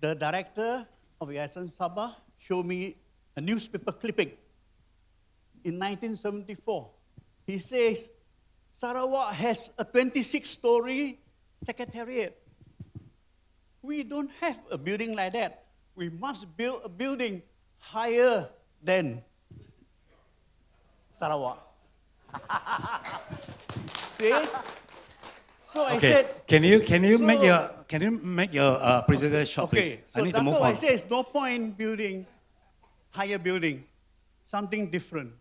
Speaker 12: the director of Yayasan Sabah showed me a newspaper clipping in 1974. He says, Sarawak has a 26-story secretariat. We don't have a building like that. We must build a building higher than Sarawak. See? So I said,
Speaker 2: Can you make your presentation short, please?
Speaker 12: okay,
Speaker 2: I
Speaker 12: so
Speaker 2: need to move
Speaker 12: that's why I
Speaker 2: on.
Speaker 12: say it's no point building higher building, something different.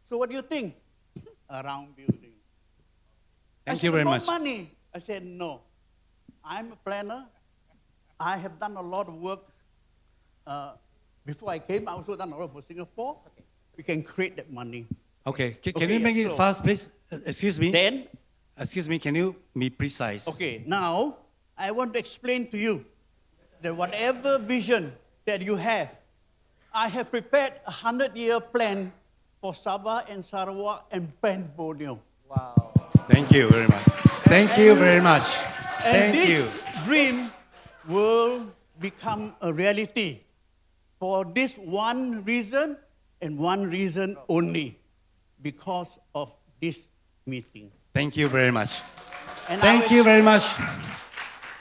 Speaker 12: So what do you think? A round building.
Speaker 2: Thank
Speaker 12: I
Speaker 2: you
Speaker 12: said,
Speaker 2: very
Speaker 12: no
Speaker 2: much.
Speaker 12: money. I said, no. I'm a planner. I have done a lot of work. Before I came, I also done a lot for Singapore. We can create that money.
Speaker 2: Okay, can
Speaker 12: Okay,
Speaker 2: you make it
Speaker 12: so-
Speaker 2: fast, please? Excuse me.
Speaker 12: Then,
Speaker 2: Excuse me, can you be precise?
Speaker 12: okay, now I want to explain to you that whatever vision that you have, I have prepared a 100-year plan for Sabah and Sarawak and Borneo.
Speaker 2: Thank you very much. Thank you very much.
Speaker 12: And
Speaker 2: Thank
Speaker 12: this
Speaker 2: you.
Speaker 12: dream will become a reality for this one reason and one reason only, because of this meeting.
Speaker 2: Thank you very much.
Speaker 12: And
Speaker 2: Thank you very much.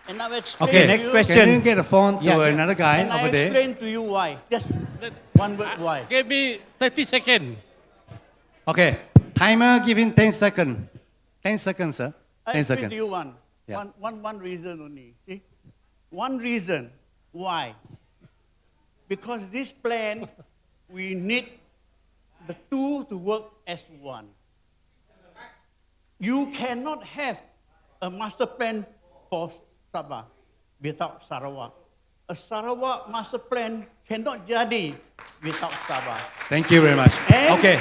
Speaker 12: And I will explain
Speaker 2: Okay,
Speaker 12: to
Speaker 2: next
Speaker 12: you,
Speaker 2: question. Can you get a phone to another guy
Speaker 12: And I
Speaker 2: over there?
Speaker 12: explain to you why. Just one word why.
Speaker 13: Give me 30 seconds.
Speaker 2: Okay, timer giving 10 seconds. 10 seconds, sir.
Speaker 12: I
Speaker 2: 10
Speaker 12: explain
Speaker 2: seconds.
Speaker 12: to you one.
Speaker 2: Yeah.
Speaker 12: One reason only. See? One reason why. Because this plan, we need the two to work as one. You cannot have a master plan for Sabah without Sarawak. A Sarawak master plan cannot jadi without Sabah.
Speaker 2: Thank you very much.
Speaker 12: And
Speaker 2: Okay,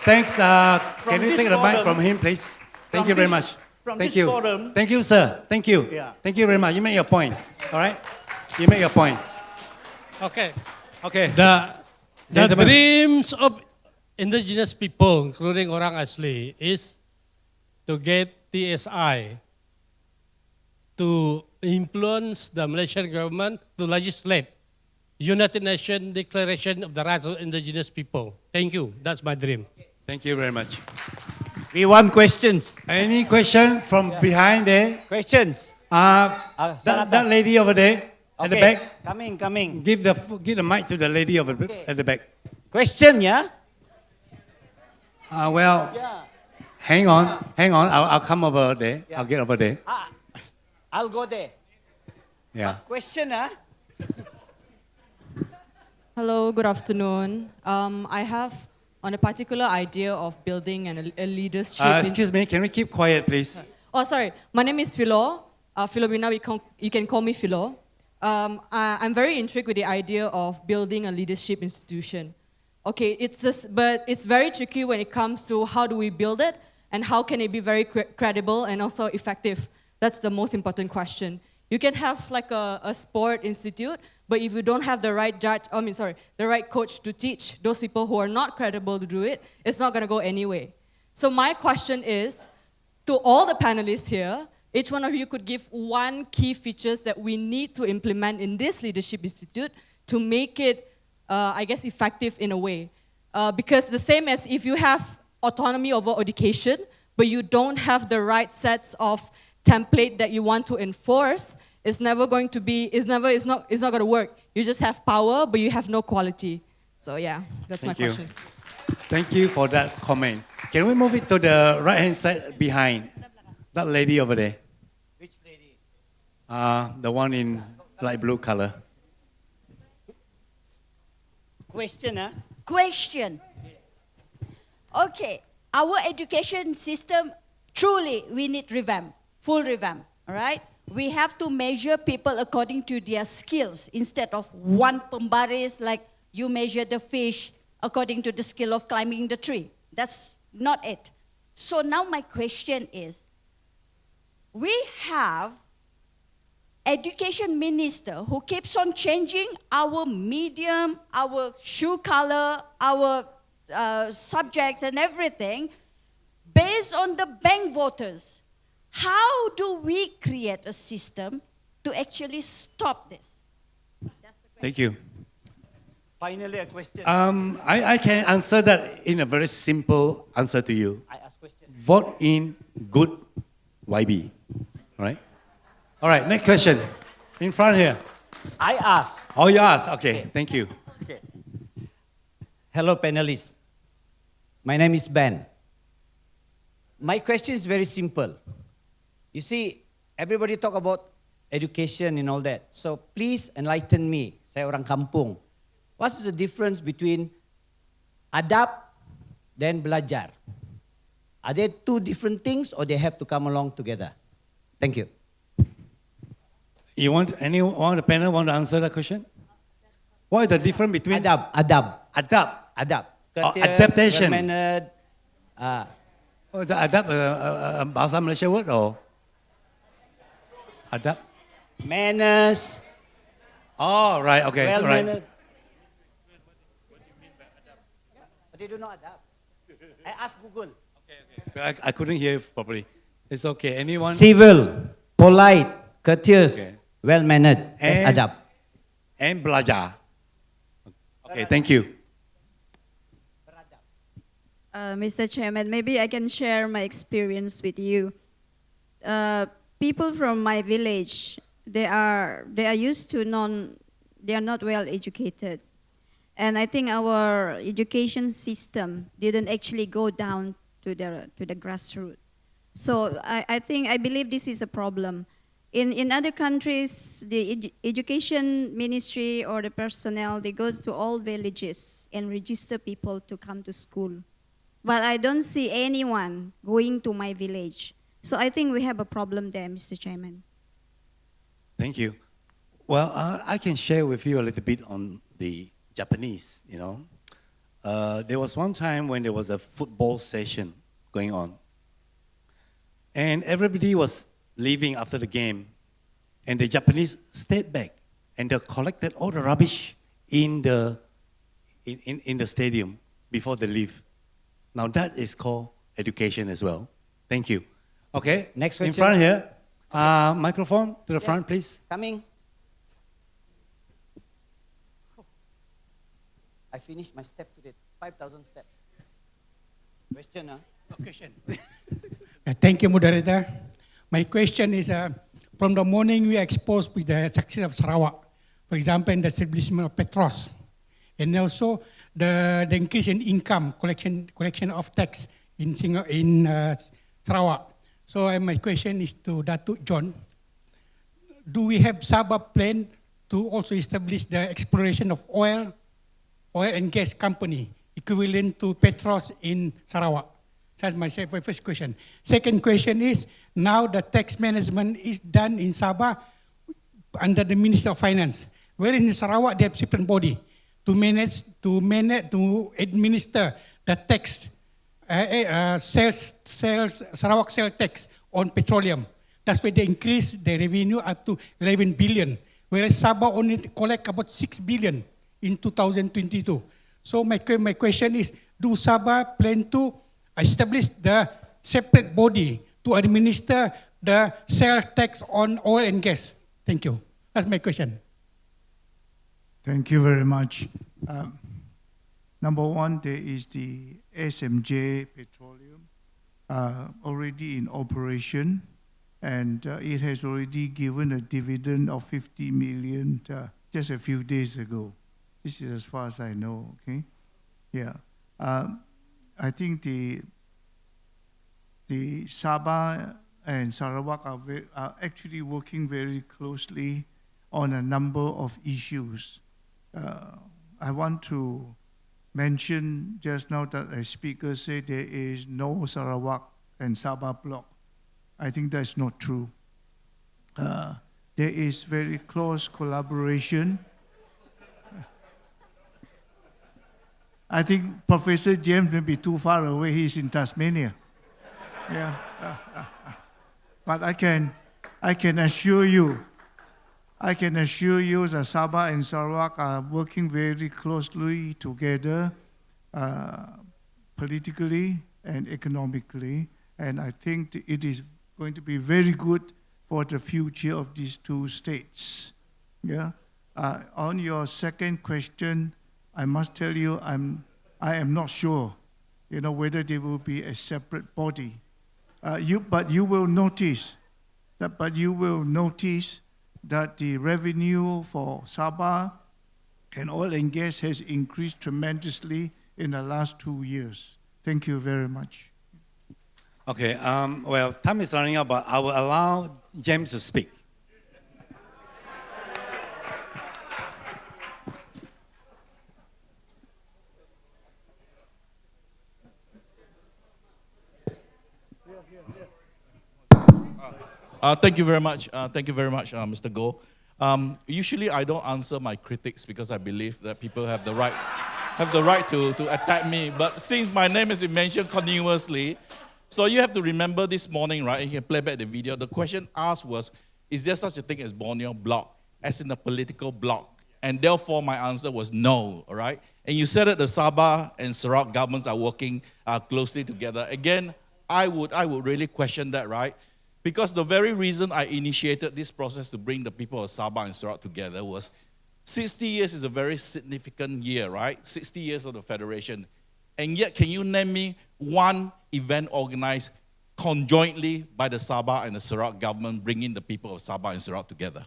Speaker 2: thanks. Can you
Speaker 12: this
Speaker 2: take the mic
Speaker 12: forum-
Speaker 2: from him, please? Thank
Speaker 12: from
Speaker 2: you very
Speaker 12: this-
Speaker 2: much.
Speaker 12: from
Speaker 2: Thank
Speaker 12: this
Speaker 2: you.
Speaker 12: forum-
Speaker 2: Thank you, sir. Thank you.
Speaker 12: Yeah.
Speaker 2: Thank you very much. You make your point. All right? You make your point.
Speaker 13: Okay.
Speaker 2: Okay.
Speaker 13: The
Speaker 2: Gentlemen.
Speaker 13: dreams of indigenous people, including orang asli, is to get TSI to influence the Malaysian government to legislate United Nations Declaration of the Rights of Indigenous People. Thank you. That's my dream.
Speaker 2: Thank you very much.
Speaker 7: We want questions.
Speaker 2: Any question from behind there?
Speaker 7: Questions.
Speaker 2: That lady over there at the back.
Speaker 7: Coming.
Speaker 2: Give the mic to the lady over at the back.
Speaker 7: Question, yeah?
Speaker 2: Well, hang on. I'll come over there. I'll get over there.
Speaker 7: I'll go there.
Speaker 2: Yeah.
Speaker 7: Question,
Speaker 14: Hello, good afternoon. I have on a particular idea of building a leadership.
Speaker 2: Excuse me, can we keep quiet, please?
Speaker 14: Oh, sorry. My name is Philo. Philomena, you can call me Philo. I'm very intrigued with the idea of building a leadership institution. Okay, but it's very tricky when it comes to how do we build it and how can it be very credible and also effective. That's the most important question. You can have like a sport institute, but if you don't have the right the right coach to teach those people who are not credible to do it, it's not going to go anywhere. So my question is, to all the panelists here, each one of you could give one key features that we need to implement in this leadership institute to make it, effective in a way. Because the same as if you have autonomy over education, but you don't have the right sets of template that you want to enforce, it's not going to work. You just have power, but you have no quality. So yeah, that's my question.
Speaker 2: Thank you for that comment. Can we move it to the right-hand side behind? That lady over there.
Speaker 7: Which lady?
Speaker 2: The one in light blue color.
Speaker 7: Question,
Speaker 15: question. Okay, our education system, truly, we need revamp, full revamp, all right? We have to measure people according to their skills instead of one pembaris, like you measure the fish according to the skill of climbing the tree. That's not it. So now my question is, we have education minister who keeps on changing our medium, our shoe color, our subjects and everything based on the bank voters. How do we create a system to actually stop this?
Speaker 2: Thank you.
Speaker 7: Finally, a question.
Speaker 2: I can answer that in a very simple answer to you.
Speaker 7: I ask question.
Speaker 2: Vote in good YB. All right? All right, next question. In front here.
Speaker 7: I ask.
Speaker 2: Oh, you asked. Okay, thank you.
Speaker 7: Okay.
Speaker 16: Hello, panelists. My name is Ben. My question is very simple. You see, everybody talk about education and all that. So please enlighten me. Saya orang kampung. What is the difference between adab dan belajar? Are they two different things or they have to come along together? Thank you.
Speaker 2: You want anyone on the panel want to answer that question? What is the difference between
Speaker 16: adab?
Speaker 2: Adab.
Speaker 16: Courteous,
Speaker 2: Adaptation.
Speaker 16: well-mannered.
Speaker 2: Oh, the adab bahasa Malaysia word or adab?
Speaker 16: Manners.
Speaker 2: Oh, right. Okay.
Speaker 16: Well-mannered.
Speaker 2: Right.
Speaker 16: They do not adapt. I asked Google.
Speaker 2: I couldn't hear properly. It's okay. Anyone?
Speaker 16: Civil, polite, courteous, well-mannered. That's adab.
Speaker 2: And belajar. Okay, thank you.
Speaker 4: Mr. Chairman, maybe I can share my experience with you. People from my village, they are used to they are not well educated. And I think our education system didn't actually go down to the grassroots. So I believe this is a problem. In other countries, the education ministry or the personnel, they go to all villages and register people to come to school. But I don't see anyone going to my village. So I think we have a problem there, Mr. Chairman.
Speaker 2: Thank you. Well, I can share with you a little bit on the Japanese, There was one time when there was a football session going on. And everybody was leaving after the game. And the Japanese stayed back and they collected all the rubbish in the stadium before they leave. Now that is called education as well. Thank you. Okay.
Speaker 16: Next question.
Speaker 2: In front here. Microphone to the front, please.
Speaker 16: Coming. I finished my step today. 5,000 steps. Question,
Speaker 17: Question. Thank you, Moderator. My question is, from the morning we are exposed with the success of Sarawak, for example, in the establishment of Petros, and also the increase in income, collection of tax in Sarawak. So my question is to Datuk John. Do we have Sabah plan to also establish the exploration of oil and gas company equivalent to Petros in Sarawak? That's my first question. Second question is, now the tax management is done in Sabah under the Minister of Finance. Where in Sarawak they have separate body to administer the tax, Sarawak sales tax on petroleum. That's why they increase the revenue up to 11 billion, whereas Sabah only collect about 6 billion in 2022. So my question is, do Sabah plan to establish the separate body to administer the sales tax on oil and gas? Thank you. That's my question.
Speaker 3: Thank you very much. Number one, there is the SMJ Petroleum already in operation, and it has already given a dividend of 50 million just a few days ago. This is as far as I know, okay? Yeah. I think the Sabah and Sarawak are actually working very closely on a number of issues. I want to mentioned just now that a speaker said there is no Sarawak and Sabah block. I think that's not true. There is very close collaboration. I think Professor James may be too far away. He's in Tasmania. Yeah. But I can assure you that Sabah and Sarawak are working very closely together politically and economically. And I think it is going to be very good for the future of these two states. Yeah. On your second question, I must tell you, I am not sure, whether there will be a separate body. But you will notice that the revenue for Sabah and oil and gas has increased tremendously in the last 2 years. Thank you very much.
Speaker 2: Okay, well, time is running out, but I will allow James to speak.
Speaker 18: Thank you very much. Mr. Goh. Usually, I don't answer my critics because I believe that people have the right to attack me. But since my name has been mentioned continuously, so you have to remember this morning, right? You can play back the video. The question asked was, is there such a thing as Borneo bloc, as in a political bloc? And therefore, my answer was no, all right? And you said that the Sabah and Sarawak governments are working closely together. Again, I would really question that, right? Because the very reason I initiated this process to bring the people of Sabah and Sarawak together was 60 years is a very significant year, right? 60 years of the Federation. And yet, can you name me one event organized conjointly by the Sabah and the Sarawak government bringing the people of Sabah and Sarawak together?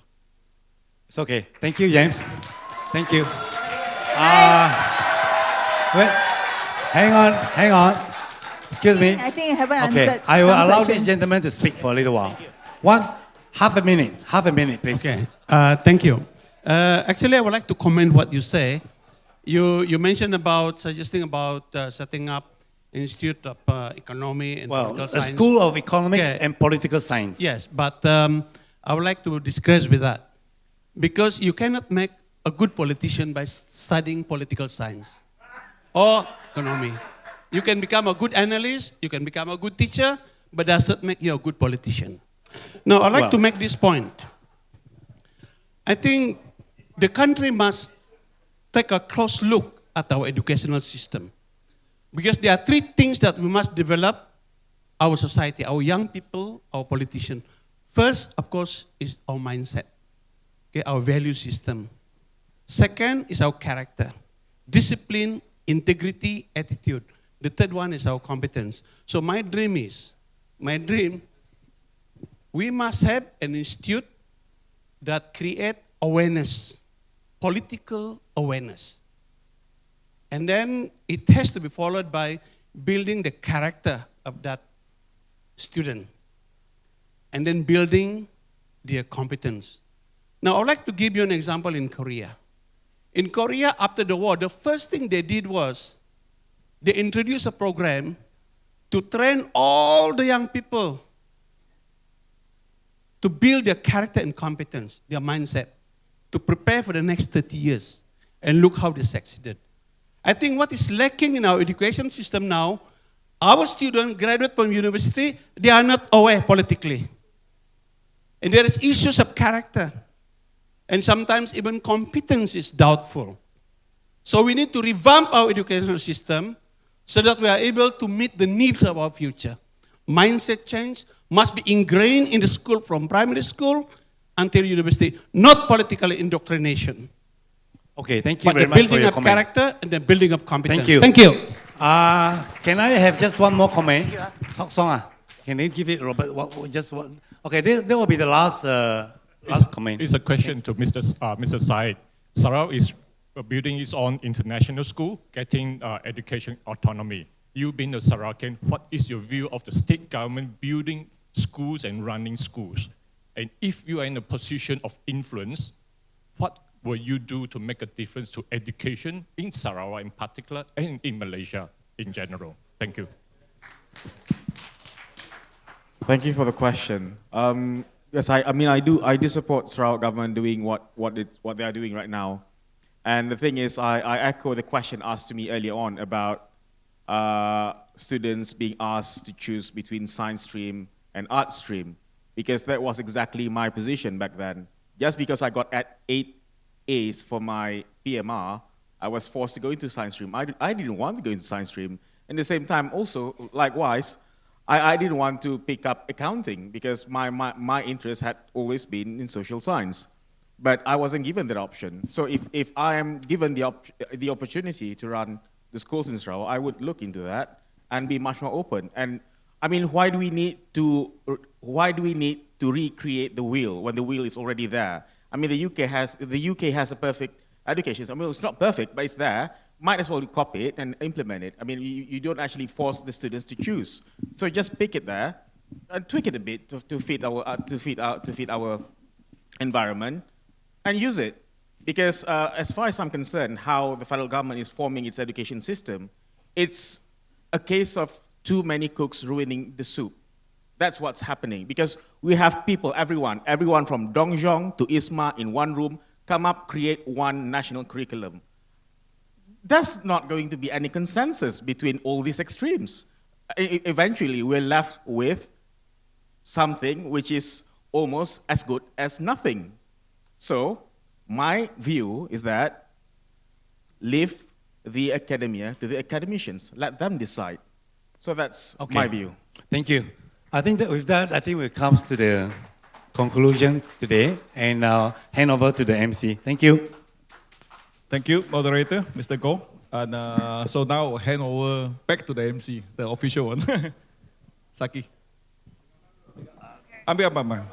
Speaker 2: It's okay. Thank you, James. Thank you. Wait, hang on. Excuse me.
Speaker 6: I think I haven't
Speaker 2: okay,
Speaker 6: answered.
Speaker 2: I will
Speaker 6: some
Speaker 2: allow
Speaker 6: questions.
Speaker 2: this gentleman to speak for a little while. Half a minute, please.
Speaker 19: Okay. Thank you. Actually, I would like to comment what you say. You mentioned about suggesting about setting up Institute of Economy and Political Science.
Speaker 2: A School of Economics and Political Science.
Speaker 19: Yes, but I would like to disagree with that. Because you cannot make a good politician by studying political science or economy. You can become a good analyst, you can become a good teacher, but does not make you a good politician. Now, I'd like to make this point. I think the country must take a close look at our educational system. Because there are three things that we must develop our society, our young people, our politicians. First, of course, is our mindset, okay, our value system. Second is our character, discipline, integrity, attitude. The third one is our competence. So my dream, we must have an institute that create awareness, political awareness. And then it has to be followed by building the character of that student. And then building their competence. Now, I'd like to give you an example in Korea. In Korea, after the war, the first thing they did was they introduced a program to train all the young people to build their character and competence, their mindset, to prepare for the next 30 years. And look how they succeeded. I think what is lacking in our education system now, our students graduate from university, they are not aware politically. And there is issues of character. And sometimes even competence is doubtful. So we need to revamp our educational system so that we are able to meet the needs of our future. Mindset change must be ingrained in the school from primary school until university, not political indoctrination.
Speaker 2: Okay, thank you
Speaker 19: but
Speaker 2: very
Speaker 19: the
Speaker 2: much for
Speaker 19: building
Speaker 2: your
Speaker 19: of
Speaker 2: comment.
Speaker 19: character and the building of competence.
Speaker 2: Thank you.
Speaker 19: Thank you.
Speaker 2: Can I have just one more comment? Can you give it, Robert? Just one. Okay, that will be the last comment.
Speaker 20: It's a question to Mr. Syed. Sarawak is building its own international school, getting education autonomy. You being a Sarawakian, what is your view of the state government building schools and running schools? And if you are in a position of influence, what will you do to make a difference to education in Sarawak in particular and in Malaysia in general? Thank you.
Speaker 5: Thank you for the question. Yes, I do support Sarawak government doing what they are doing right now. And the thing is, I echo the question asked to me earlier on about students being asked to choose between science stream and art stream, because that was exactly my position back then. Just because I got 8 A's for my PMR, I was forced to go into science stream. I didn't want to go into science stream. At the same time, also, likewise, I didn't want to pick up accounting because my interest had always been in social science. But I wasn't given that option. So if I am given the opportunity to run the schools in Sarawak, I would look into that and be much more open. And I mean, why do we need to recreate the wheel when the wheel is already there? I mean, the UK has a perfect education. I mean, it's not perfect, but it's there. Might as well copy it and implement it. I mean, you don't actually force the students to choose. So just pick it there and tweak it a bit to fit our environment and use it. Because as far as I'm concerned, how the federal government is forming its education system, it's a case of too many cooks ruining the soup. That's what's happening. Because we have people, everyone from Dongjong to Isma in one room, come up, create one national curriculum. There's not going to be any consensus between all these extremes. Eventually, we're left with something which is almost as good as nothing. So, my view is that leave the academia to the academicians. Let them decide. So that's my view.
Speaker 2: Thank you. I think that with that, I think we come to the conclusion today and hand over to the MC. Thank you.
Speaker 1: Thank you, Moderator, Mr. Goh. And so now hand over back to the MC, the official one. Saki. Ambil apa, Bang?